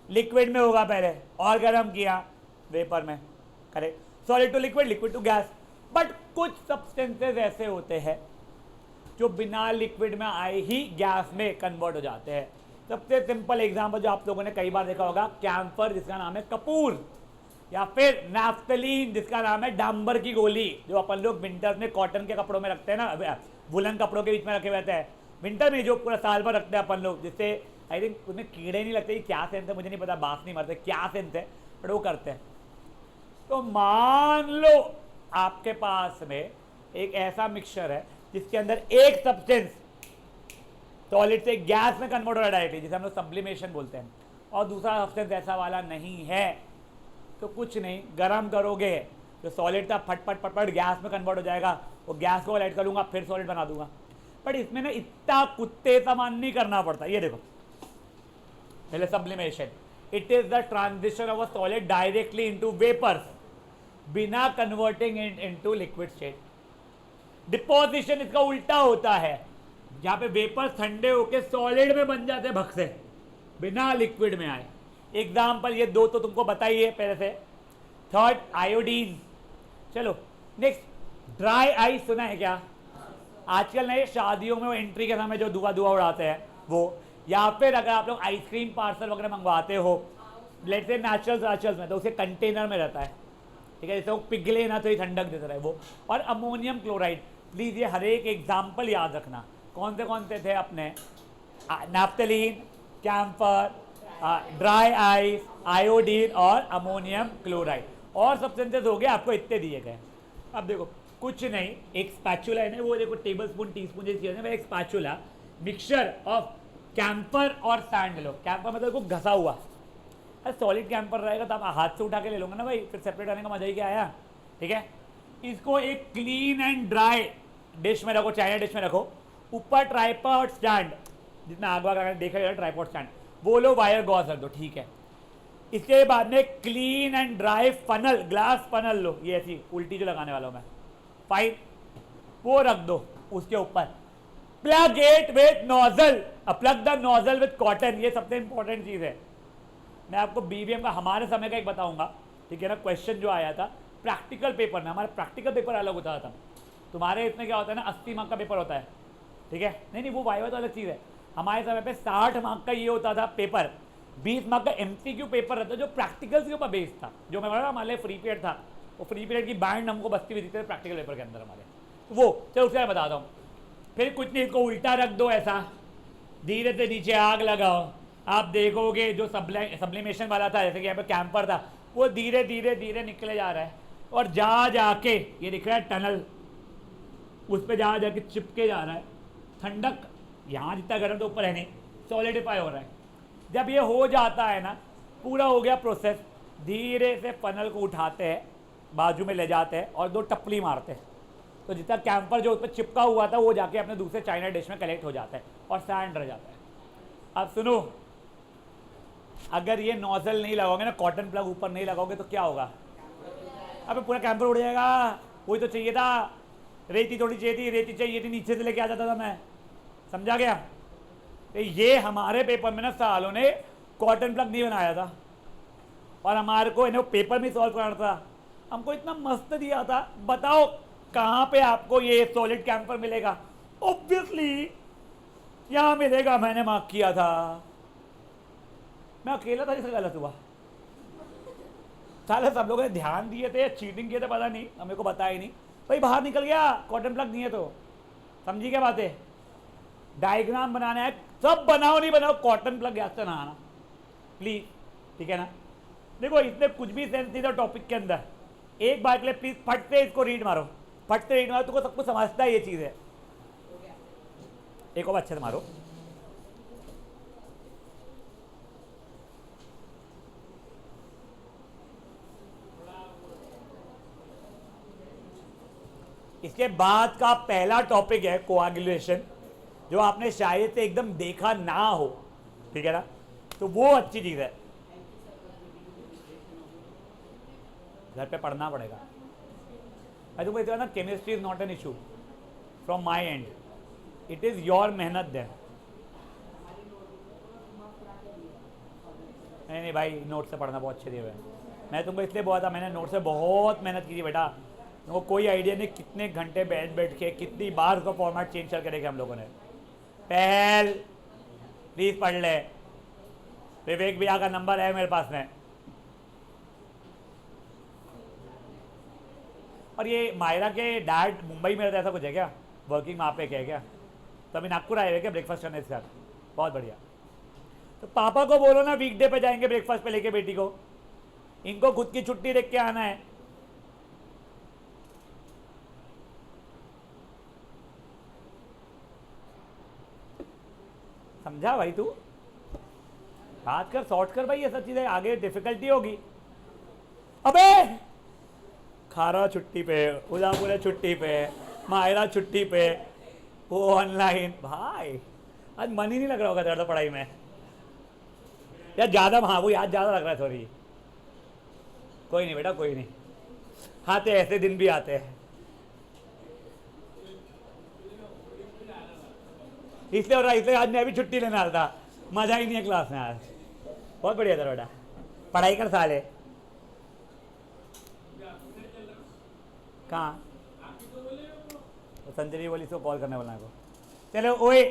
लिक्विड में होगा पहले, और गर्म किया वेपर में, correct. Solid to liquid, liquid to gas. But कुछ सब्सटेंसेस ऐसे होते हैं जो बिना लिक्विड में आए ही गैस में कन्वर्ट हो जाते हैं। सबसे सिंपल एग्जांपल जो आप लोगों ने कई बार देखा होगा, कैम्फर जिसका नाम है कपूर, या फिर नैफ्थलीन जिसका नाम है डांबर की गोली, जो अपन लोग विंटर में कॉटन के कपड़ों में रखते हैं ना, वुलन कपड़ों के बीच में रखे रहते हैं विंटर में, जो पूरा साल भर रखते हैं अपन लोग, जिससे आई थिंक उसमें कीड़े नहीं लगते, क्या सेंस है मुझे नहीं पता, बास नहीं मरते, क्या सेंस है, बट वो करते हैं। तो मान लो आपके पास में एक ऐसा मिक्सचर है जिसके अंदर एक सब्सटेंस सॉलिड से गैस में कन्वर्ट हो रहा है डायरेक्टली, जिसे हम लोग सब्लिमेशन बोलते हैं, और दूसरा सब्सटेंस ऐसा वाला नहीं है, तो कुछ नहीं, गर्म करोगे जो सॉलिड था फट फट फट फट गैस में कन्वर्ट हो जाएगा, वो गैस को लाइट करूंगा फिर सॉलिड बना दूंगा। बट इसमें ना इतना कुत्ते समान नहीं करना पड़ता। ये देखो पहले sublimation, it is the transition of a solid directly into vapours बिना converting into liquid state. Deposition इसका उल्टा होता है, जहां पे वेपर्स ठंडे होके सॉलिड में बन जाते हैं भग से, बिना लिक्विड में आए। एग्जाम्पल ये दो तो तुमको बताइए पहले से। Third iodine. चलो नेक्स्ट, ड्राई आइस सुना है क्या? आजकल नए शादियों में वो एंट्री के समय जो धुआं धुआं उड़ाते हैं वो, या फिर अगर आप लोग आइसक्रीम पार्सल वगैरह मंगवाते हो लेट से नेचुरल में, तो उसे कंटेनर में रहता है, ठीक है, जैसे वो पिघले ना तो ये ठंडक देता रहे वो। और अमोनियम क्लोराइड, प्लीज ये हर एक एग्जाम्पल याद रखना, कौन से थे अपने, naphthalene, camphor, dry ice, iodine और अमोनियम क्लोराइड। और सब्सटेंसेस हो गए आपको इतने दिए गए। अब देखो कुछ नहीं, एक स्पैचुला है ना, वो देखो टेबल स्पून टी स्पून जैसी चीज़ है, एक स्पैचुला मिक्सचर ऑफ कैम्फर और सैंड लो। कैम्फर मतलब को घसा हुआ, अरे सॉलिड कैम्फर रहेगा तो आप हाथ से उठा के ले लोगे ना भाई, फिर सेपरेट आने का मजा ही क्या आया, ठीक है। इसको एक क्लीन एंड ड्राई डिश में रखो, चाइना डिश में रखो, ऊपर ट्राइपॉड स्टैंड, जितना आग वाग देखा जाएगा ट्राइपॉड स्टैंड, वो लो वायर गॉज रख दो, ठीक है। इसके बाद में clean and dry funnel, glass funnel लो, ये ऐसी उल्टी जो लगाने वाला हूं मैं, फाइन, वो रख दो उसके ऊपर। Plug it with nozzle, plug the nozzle with cotton, ये सबसे इंपॉर्टेंट चीज है। मैं आपको बीबीएम का हमारे समय का एक बताऊंगा, ठीक है ना, क्वेश्चन जो आया था प्रैक्टिकल पेपर में, हमारा प्रैक्टिकल पेपर अलग होता था, तुम्हारे इसमें क्या होता है ना 80 मार्क का पेपर होता है, ठीक है, नहीं वो वाइवा तो अलग चीज़ है, हमारे समय पे 60 मार्क का ये होता था पेपर, 20 मार्क का एमसीक्यू पेपर रहता था जो प्रैक्टिकल्स के ऊपर बेस्ड था। जो मैं बोला हमारे फ्री पीरियड था, वो फ्री पीरियड की बैंड हमको बस्ती हुई दिखती थी प्रैक्टिकल पेपर के अंदर हमारे। तो वो चलो उसके मैं बताता हूँ। फिर कुछ नहीं, इसको उल्टा रख दो ऐसा, धीरे से नीचे आग लगाओ, आप देखोगे जो सब्लिमेशन वाला था, जैसे कि यहाँ पे कैंपर था, वो धीरे धीरे धीरे निकले जा रहा है और जा जाके ये दिख रहा है टनल, उस पर जा जाके चिपके जा रहा है। ठंडक यहाँ जितना गर्म तो ऊपर है नहीं, सॉलिडिफाई हो रहा है। जब ये हो जाता है ना, पूरा हो गया प्रोसेस, धीरे से फनल को उठाते हैं, बाजू में ले जाते हैं और 2 टपली मारते हैं, तो जितना कैंपर जो उस पर चिपका हुआ था वो जाके अपने दूसरे चाइना डिश में कलेक्ट हो जाता है और सैंड रह जाता है। अब सुनो, अगर ये नोजल नहीं लगाओगे ना, कॉटन प्लग ऊपर नहीं लगाओगे तो क्या होगा? अबे पूरा कैंपर उड़ जाएगा। वही तो चाहिए था, रेती थोड़ी चाहिए थी, रेती चाहिए थी, नीचे से लेके आ जाता था मैं, समझा गया? तो ये हमारे पेपर में ना सालों ने कॉटन प्लग नहीं बनाया था और हमारे को इन्हें पेपर में सॉल्व करना था। हमको इतना मस्त दिया था, बताओ कहाँ पे आपको ये सॉलिड कैंपर मिलेगा? ऑब्वियसली यहाँ मिलेगा, मैंने मार्क किया था, मैं अकेला था जिसका गलत हुआ। साले सब लोगों ने ध्यान दिए थे, चीटिंग किए थे, पता नहीं, हमें को बताया ही नहीं। भाई बाहर निकल गया, कॉटन प्लग नहीं है तो। समझी क्या बात है? डायग्राम बनाना है, सब बनाओ, नहीं बनाओ, कॉटन प्लग याद से ना आना प्लीज, ठीक है ना? देखो इसमें कुछ भी सेंस नहीं था टॉपिक के अंदर। एक बार के लिए प्लीज फट से इसको रीड मारो, फट से रीड मारो, तुमको सब कुछ समझता है ये चीज़ है। एक और अच्छे से मारो। इसके बाद का पहला टॉपिक है कोआगुलेशन, जो आपने शायद से एकदम देखा ना हो, ठीक है ना? तो वो अच्छी चीज है, घर पे पढ़ना पड़ेगा। मैं तुमको कहता ना, chemistry is not an issue from my and, it is your मेहनत देन। नहीं भाई, नोट से पढ़ना बहुत अच्छे दिए हुए हैं। मैं तुमको इसलिए बोला था, मैंने नोट से बहुत मेहनत की थी बेटा, तुमको कोई आइडिया नहीं कितने घंटे बैठ के कितनी बार उसका फॉर्मेट चेंज करके देखे हम लोगों ने। पहल प्लीज पढ़ ले, विवेक भैया का नंबर है मेरे पास में। और ये मायरा के डैड मुंबई में रहता, ऐसा कुछ है क्या? वर्किंग वहाँ पे क्या? तो अभी नागपुर आए हुए क्या ब्रेकफास्ट करने इसका? बहुत बढ़िया। तो पापा को बोलो ना वीकडे पे जाएंगे ब्रेकफास्ट पे लेके बेटी को, इनको खुद की छुट्टी देख के आना है। समझा भाई? तू बात कर, सॉर्ट कर भाई, ये सब चीजें आगे डिफिकल्टी होगी। अबे खारा छुट्टी पे, उदापुर छुट्टी पे, मायरा छुट्टी पे, वो ऑनलाइन। भाई आज मन ही नहीं लग रहा होगा तेरा तो पढ़ाई में यार, ज्यादा। हाँ वो याद ज्यादा लग रहा है, सॉरी। कोई नहीं बेटा, कोई नहीं, आते ऐसे दिन भी आते हैं, इसलिए हो रहा, इसलिए आज मैं भी छुट्टी लेने आ रहा था, मजा ही नहीं है क्लास में आज। बहुत बढ़िया था बेटा, पढ़ाई कर साले। कहाँ? संजय जी बोली इसको कॉल करने वाला को। चलो ओए,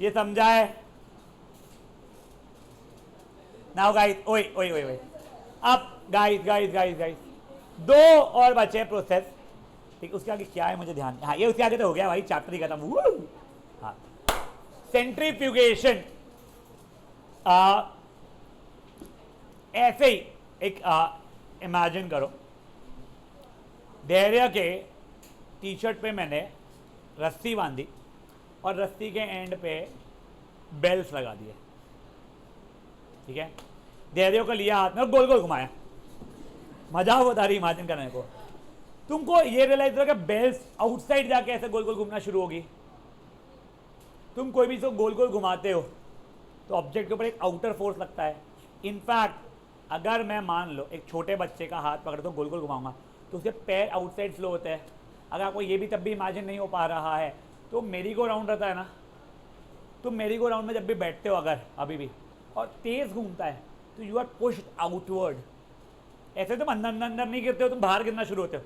ये समझा है नाउ गाइस। ओए ओए ओए ओए, अब गाइस गाइस गाइस गाइस, 2 और बचे प्रोसेस, ठीक? उसके आगे क्या है मुझे ध्यान, हाँ ये उसके आगे तो हो गया भाई, चैप्टर ही खत्म। हाँ, सेंट्रीफ्यूगेशन। ऐसे ही एक इमेजिन करो, धैर्य के टी शर्ट पे मैंने रस्सी बांधी और रस्सी के एंड पे बेल्ट लगा दिए, ठीक है? धैर्य को लिया हाथ में और गोल गोल घुमाया, मजा बता रही इमेजिन करने को। तुमको ये रियलाइज होगा बेल्ट आउटसाइड जाके ऐसे गोल गोल घूमना शुरू होगी। तुम कोई भी इसको गोल गोल घुमाते हो तो ऑब्जेक्ट के ऊपर एक आउटर फोर्स लगता है। इनफैक्ट अगर मैं मान लो एक छोटे बच्चे का हाथ पकड़ तो गोल गोल घुमाऊंगा तो उसके पैर आउटसाइड फ्लो होते हैं। अगर आपको ये भी तब भी इमेजिन नहीं हो पा रहा है तो मेरी गो राउंड रहता है ना, तुम मेरी गो राउंड में जब भी बैठते हो अगर अभी भी और तेज घूमता है तो यू आर पुश्ड आउटवर्ड। ऐसे तुम अंदर अंदर अंदर नहीं गिरते हो, तुम बाहर गिरना शुरू होते हो।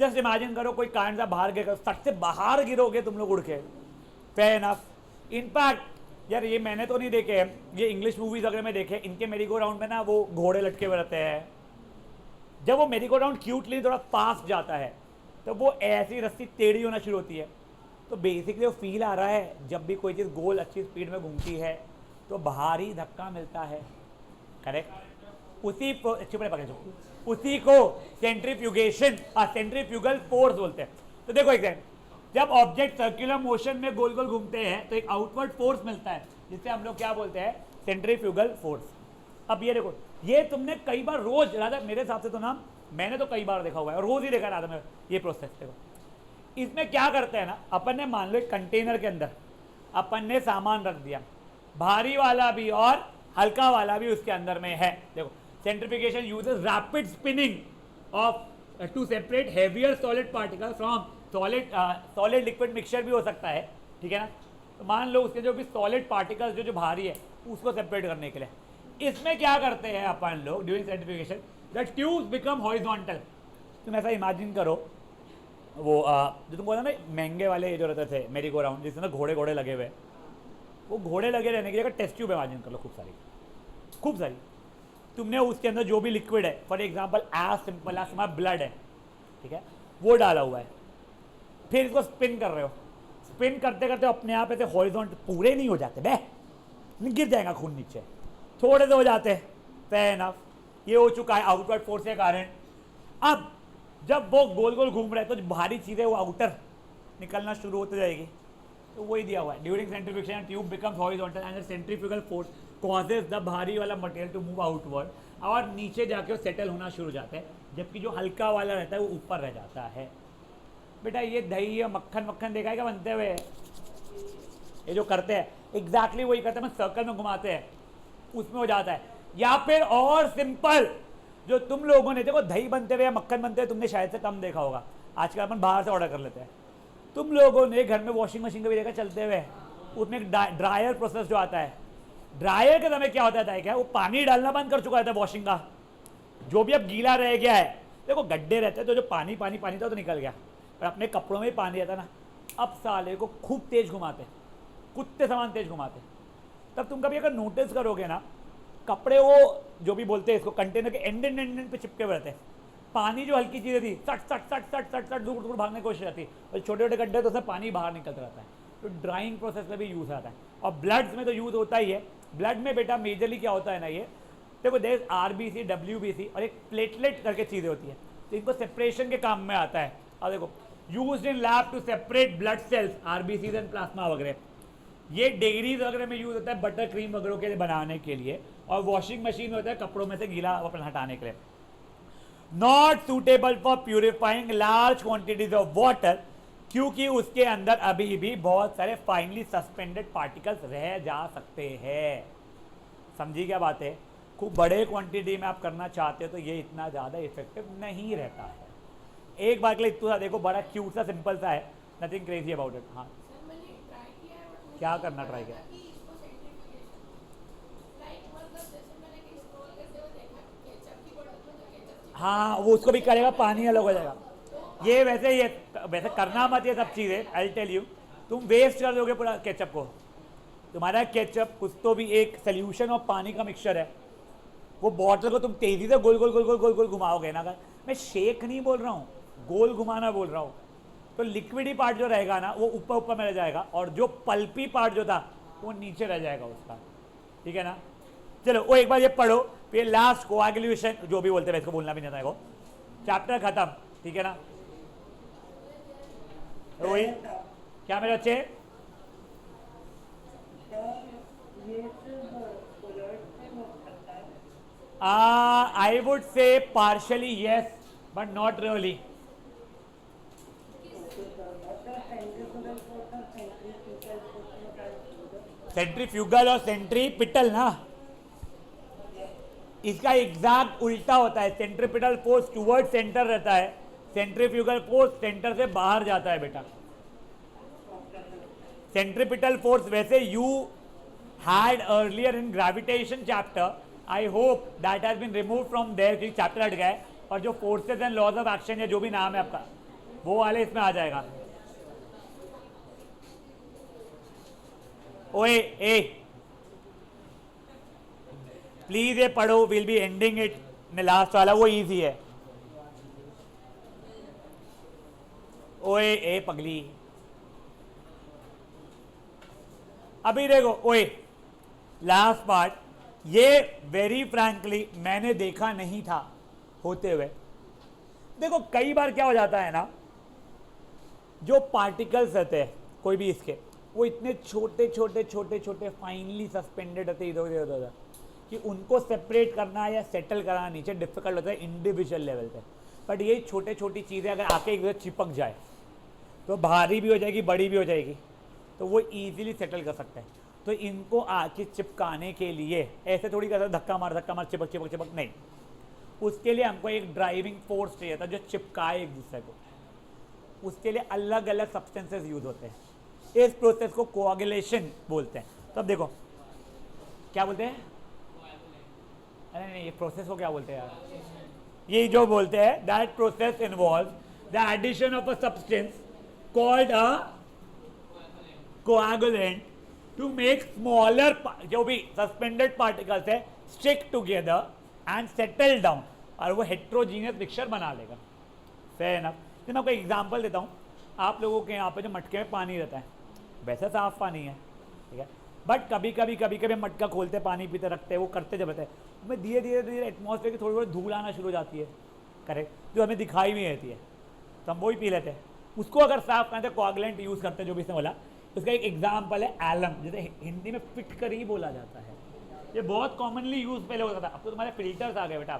जस्ट इमेजिन करो कोई कांड से बाहर गिर, सट से बाहर गिरोगे तुम लोग उड़ के। Fair enough. इनफैक्ट यार ये मैंने तो नहीं देखे हैं, ये इंग्लिश मूवीज वगैरह में देखे, इनके मेरी गो राउंड में ना वो घोड़े लटके हुए रहते हैं। जब वो मेरी गो राउंड क्यूटली थोड़ा पास जाता है तो वो ऐसी रस्सी टेढ़ी होना शुरू होती है। तो बेसिकली वो फील आ रहा है जब भी कोई चीज़ गोल अच्छी स्पीड में घूमती है तो भारी धक्का मिलता है। करेक्ट, उसी को सेंट्रीफ्यूगेशन सेंट्रीफ्यूगल फोर्स बोलते हैं। तो देखो एग्जैक्ट, जब ऑब्जेक्ट सर्कुलर मोशन में गोल गोल घूमते हैं तो एक आउटवर्ड फोर्स मिलता है जिसे हम लोग क्या बोलते हैं, सेंट्रीफ्यूगल फोर्स। अब ये देखो, ये तुमने कई बार रोज राधा, मेरे हिसाब से तो ना मैंने तो कई बार देखा हुआ है, रोज ही देखा राधा में ये प्रोसेस। देखो इसमें क्या करते हैं ना, अपन ने मान लो एक कंटेनर के अंदर अपन ने सामान रख दिया, भारी वाला भी और हल्का वाला भी उसके अंदर में है। देखो centrifugation uses rapid spinning of to separate heavier solid particle from solid liquid mixture भी हो सकता है, ठीक है ना। तो मान लो उसके जो भी सॉलिड पार्टिकल्स जो भारी है उसको सेपरेट करने के लिए इसमें क्या करते हैं अपन लोग during सेंट्रिफिकेशन, the tubes become horizontal. तुम ऐसा इमेजिन करो, वो जो तुम बोला ना महंगे वाले जो रहते थे मेरी गो राउंड जिसमें ना घोड़े घोड़े लगे हुए, वो घोड़े लगे रहने के लिए टेस्ट ट्यूब इमेजिन कर लो, खूब सारी। तुमने उसके अंदर जो भी लिक्विड है, for example as simple as तुम्हारा ब्लड है, ठीक है, वो डाला हुआ है, फिर इसको स्पिन कर रहे हो, स्पिन करते करते अपने आप ऐसे हॉरिजॉन्टल, पूरे नहीं हो जाते बे, गिर जाएगा खून नीचे, थोड़े से हो जाते हैं, फेयर इनफ, ये हो चुका है आउटवर्ड फोर्स के कारण। अब जब वो गोल गोल घूम रहे हैं तो जो भारी चीज़ें वो आउटर निकलना शुरू होती जाएगी, तो वही दिया हुआ है during centrifugation tube becomes horizontal and centrifugal force causes the भारी वाला मटेरियल टू मूव आउटवर्ड, और नीचे जाके वो सेटल होना शुरू हो जाते हैं, जबकि जो हल्का वाला रहता है वो ऊपर रह जाता है। बेटा ये दही या मक्खन मक्खन देखा है क्या बनते हुए, ये जो करते हैं एग्जैक्टली वही करते हैं, सर्कल में घुमाते हैं उसमें हो जाता है। या फिर और सिंपल, जो तुम लोगों ने देखो दही बनते हुए या मक्खन बनते हुए तुमने शायद से कम देखा होगा, आजकल अपन बाहर से ऑर्डर कर लेते हैं। तुम लोगों ने घर में वॉशिंग मशीन का भी देखा चलते हुए, उसमें एक ड्रायर प्रोसेस जो आता है, ड्रायर के समय क्या होता है क्या, वो पानी डालना बंद कर चुका था वॉशिंग का, जो भी अब गीला रह गया है, देखो गड्ढे रहते हैं तो जो पानी पानी पानी था तो निकल गया, पर अपने कपड़ों में ही पानी रहता ना, अब साले को खूब तेज घुमाते, कुत्ते समान तेज घुमाते। तब तुम कभी अगर नोटिस करोगे ना, कपड़े वो जो भी बोलते हैं इसको कंटेनर के एंड एंड पे चिपके हुए रहते हैं, पानी जो हल्की चीज़ें थी सट सट सट सट सट सट दूर दूर भागने की कोशिश रहती है, और छोटे छोटे गड्ढे तो उसमें पानी बाहर निकलता रहता है। तो ड्राइंग प्रोसेस में भी यूज़ आता है, और ब्लड्स में तो यूज़ होता ही है। ब्लड में बेटा मेजरली क्या होता है ना, ये देखो देयर RBC WBC और एक प्लेटलेट करके चीज़ें होती है, तो इनको सेपरेशन के काम में आता है। और देखो use in lab to separate blood cells RBCs and plasma वगैरह, ये डेयरीज वगैरह में यूज होता है बटर क्रीम वगैरह के लिए बनाने के लिए, और वॉशिंग मशीन में होता है कपड़ों में से गीला अपना हटाने के लिए। Not suitable for purifying large quantities of water, क्योंकि उसके अंदर अभी भी बहुत सारे फाइनली सस्पेंडेड पार्टिकल्स रह जा सकते हैं। समझी क्या बात है, खूब बड़े क्वांटिटी में आप करना चाहते हो तो ये इतना ज़्यादा इफेक्टिव नहीं रहता है। एक बार के लिए इतना देखो, बड़ा क्यूट सा सिंपल सा है, नथिंग क्रेजी अबाउट इट। हाँ क्या करना ट्राई किया, हाँ वो उसको भी करेगा, पानी अलग हो जाएगा। ये वैसे करना मत ये सब चीज़ें, आई टेल यू, तुम वेस्ट कर दोगे पूरा केचप को। तुम्हारा केचप कुछ तो भी एक सोल्यूशन और पानी का मिक्सचर है, वो बॉटल को तुम तेजी से गोल गोल गोल गोल गोल गोल घुमाओगे ना, अगर मैं शेक नहीं बोल रहा हूँ, गोल घुमाना बोल रहा हूँ, तो लिक्विडी पार्ट जो रहेगा ना वो ऊपर ऊपर में रह जाएगा, और जो पल्पी पार्ट जो था वो नीचे रह जाएगा उसका, ठीक है ना। चलो वो एक बार ये पढ़ो, फिर लास्ट कोआगुलेशन जो भी बोलते हैं, इसको बोलना भी नहीं था, चैप्टर खत्म, ठीक है ना। वही क्या मेरे बच्चे, I would say partially yes, but not really. Centrifugal और सेंट्रीपिटल ना, इसका एग्जैक्ट उल्टा होता है। सेंट्रीपिटल फोर्स टुवर्ड सेंटर रहता है, सेंट्रीफ्यूगल फोर्स सेंटर से बाहर जाता है बेटा। सेंट्रीपिटल फोर्स वैसे you had earlier in gravitation chapter, I hope that has been remove from there, क्योंकि चैप्टर हट गया है, और जो forces and laws of action या जो भी नाम है आपका वो वाले इसमें आ जाएगा। ओए ए प्लीज ये पढ़ो, will be ending it. Last वाला वो इजी है। ओए ए पगली, अभी देखो ओए लास्ट पार्ट, ये वेरी फ्रैंकली मैंने देखा नहीं था होते हुए। देखो कई बार क्या हो जाता है ना, जो पार्टिकल्स रहते हैं कोई भी इसके, वो इतने छोटे छोटे छोटे छोटे फाइनली सस्पेंडेड रहते इधर उधर उधर कि उनको सेपरेट करना या सेटल करना नीचे डिफिकल्ट होता है इंडिविजुअल लेवल पे। बट ये छोटे छोटी चीज़ें अगर आके एक दूसरे चिपक जाए तो भारी भी हो जाएगी, बड़ी भी हो जाएगी, तो वो इजीली सेटल कर सकते हैं। तो इनको आके चिपकाने के लिए ऐसे थोड़ी कर धक्का मार चिपक चिपक चिपक नहीं, उसके लिए हमको एक ड्राइविंग फोर्स चाहिए था जो चिपकाए एक दूसरे को। उसके लिए अलग अलग सब्सटेंसेस यूज होते हैं। इस प्रोसेस को कोआगुलेशन बोलते हैं। तो अब देखो क्या बोलते हैं, अरे नहीं ये प्रोसेस को क्या बोलते हैं यार, ये जो बोलते हैं that process involve the addition of a substance called a coagulant to make smaller, जो भी सस्पेंडेड पार्टिकल्स है stick together and settle down, और वो हेट्रोजीनियस मिक्सचर बना लेगा। Fair enough. तो मैं आपको एग्जांपल देता हूँ। आप लोगों के यहाँ पे जो मटके में पानी रहता है, वैसे साफ पानी है, ठीक है, बट कभी कभी मटका खोलते पानी पीते रखते हैं, वो करते जब रहते हैं, हमें धीरे धीरे एटमॉस्फेयर की थोड़ी थोड़ी धूल आना शुरू हो जाती है, करेक्ट, जो हमें दिखाई भी देती है, तो हम वही पी लेते हैं। उसको अगर साफ करते हैं कोआगुलेंट यूज़ करते हैं, जो भी इसने बोला। उसका एक एग्जाम्पल है एलम, जिसे हिंदी में फिटकरी बोला जाता है। ये बहुत कॉमनली यूज पहले होता था, अब तो तुम्हारे फिल्टर्स आ गए बेटा।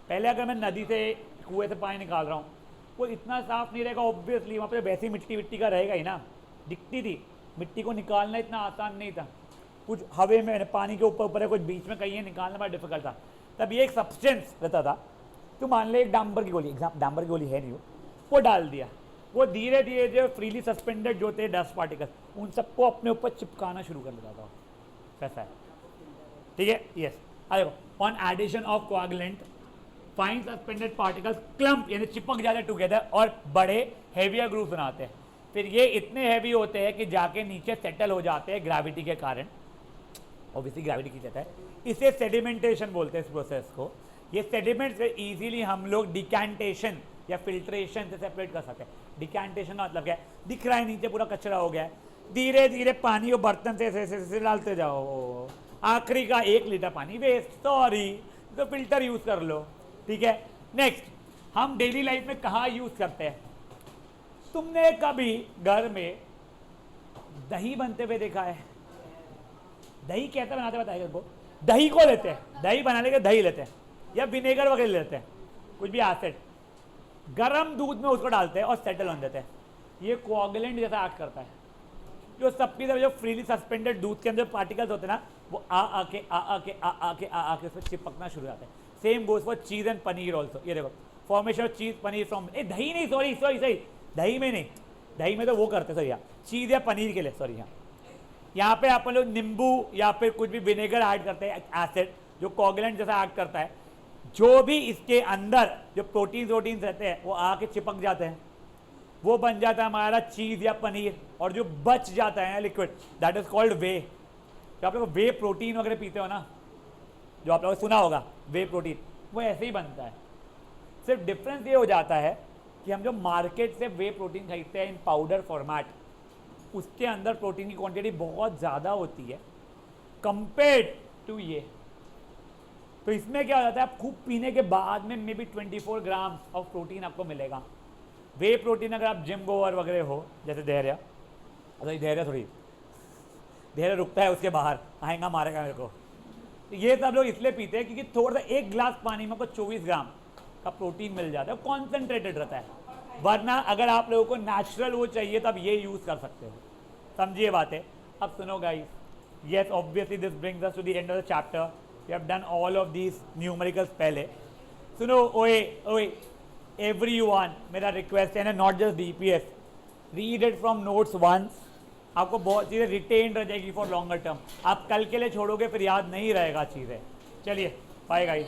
पहले अगर मैं नदी से कुएं से पानी निकाल रहा हूँ, वो इतना साफ नहीं रहेगा ऑब्वियसली, वहाँ पे वैसी मिट्टी का रहेगा ही ना, दिखती थी। मिट्टी को निकालना इतना आसान नहीं था, कुछ हवे में पानी के ऊपर है, कुछ बीच में कहीं है, निकालना बड़ा डिफिकल्ट था। तब ये एक सब्सटेंस रहता था, तो मान ले एक डांबर की गोली, डांबर की गोली है नहीं, वो डाल दिया, वो धीरे धीरे जो फ्रीली सस्पेंडेड जो थे डस्ट पार्टिकल, उन सबको अपने ऊपर चिपकाना शुरू कर देता था। वैसा है, ठीक है, यस। अरे on addition of coagulant fine suspended particles clump यानी चिपक जाते टुगेदर और बड़े हेवियर ग्रूव्स बनाते हैं। फिर ये इतने हैवी होते हैं कि जाके नीचे सेटल हो जाते हैं ग्रेविटी के कारण, ऑब्वियसली ग्रेविटी की जाता है। इसे सेडिमेंटेशन बोलते हैं इस प्रोसेस को। ये सेडिमेंट से इजीली हम लोग डिकैंटेशन या फिल्ट्रेशन से सेपरेट कर सकते हैं। डिकैंटेशन का मतलब क्या है, दिख रहा है नीचे पूरा कचरा हो गया है, धीरे धीरे पानी और बर्तन से ऐसे डालते जाओ, आखिरी का 1 लीटर पानी वेस्ट, सॉरी, तो फिल्टर यूज कर लो, ठीक है। नेक्स्ट, हम डेली लाइफ में कहाँ यूज करते हैं? तुमने कभी घर में दही बनते हुए देखा है? दही कैसे बनाते बताइए को? दही को लेते हैं, दही बनाने के दही लेते हैं या विनेगर वगैरह लेते हैं, कुछ भी एसिड, गरम दूध में उसको डालते हैं और सेटल होने देते हैं। ये कोआगुलेंट जैसा एक्ट करता है। जो सबकी तरफ जो फ्रीली सस्पेंडेड दूध के अंदर पार्टिकल्स होते हैं ना, वो आके उसमें चिपकना शुरू हो जाते हैं। सेम गोज फॉर चीज एंड पनीर ऑल्सो। ये देखो फॉर्मेशन ऑफ चीज पनीर फ्रॉम, दही नहीं, सॉरी दही में नहीं, दही में तो वो करते सॉरी, यहाँ चीज या पनीर के लिए, सॉरी, यहाँ पे अपन लोग नींबू या फिर कुछ भी विनेगर ऐड करते हैं, एसिड जो कोआगुलेंट जैसा एक्ट करता है। जो भी इसके अंदर जो प्रोटीन्स रहते हैं वो आके चिपक जाते हैं, वो बन जाता है हमारा चीज या पनीर। और जो बच जाता है लिक्विड, दैट इज कॉल्ड वे। जो आप लोग वे प्रोटीन वगैरह पीते हो ना, जो आप लोगों ने सुना होगा वे प्रोटीन, वो ऐसे ही बनता है। सिर्फ डिफरेंस ये हो जाता है कि हम जो मार्केट से वे प्रोटीन खरीदते हैं इन पाउडर फॉर्मेट, उसके अंदर प्रोटीन की क्वांटिटी बहुत ज़्यादा होती है कंपेयर्ड टू ये। तो इसमें क्या हो जाता है, आप खूब पीने के बाद में may be 24 gram of protein आपको मिलेगा। वे प्रोटीन अगर आप जिम गोवर वगैरह हो, जैसे धैर्य, धैर्य रुकता है उसके बाहर आएगा मारेगा मेरे को, तो ये सब लोग इसलिए पीते हैं क्योंकि थोड़ा सा 1 गिलास पानी में आपको 24 ग्राम का प्रोटीन मिल जाता है, कॉन्सेंट्रेटेड रहता है। वरना अगर आप लोगों को नेचुरल वो चाहिए तब ये यूज़ कर सकते हो। समझिए बातें। अब सुनो guys, yes obviously this brings us to the end of the chapter. We have done all of these numericals पहले। सुनो, ओए एवरीवन, मेरा रिक्वेस्ट है ना, not just DPS, read it from notes once. आपको बहुत चीज़ें रिटेन रह जाएगी फॉर लॉन्गर टर्म। आप कल के लिए छोड़ोगे फिर याद नहीं रहेगा चीज़ें। चलिए बाय गाइस।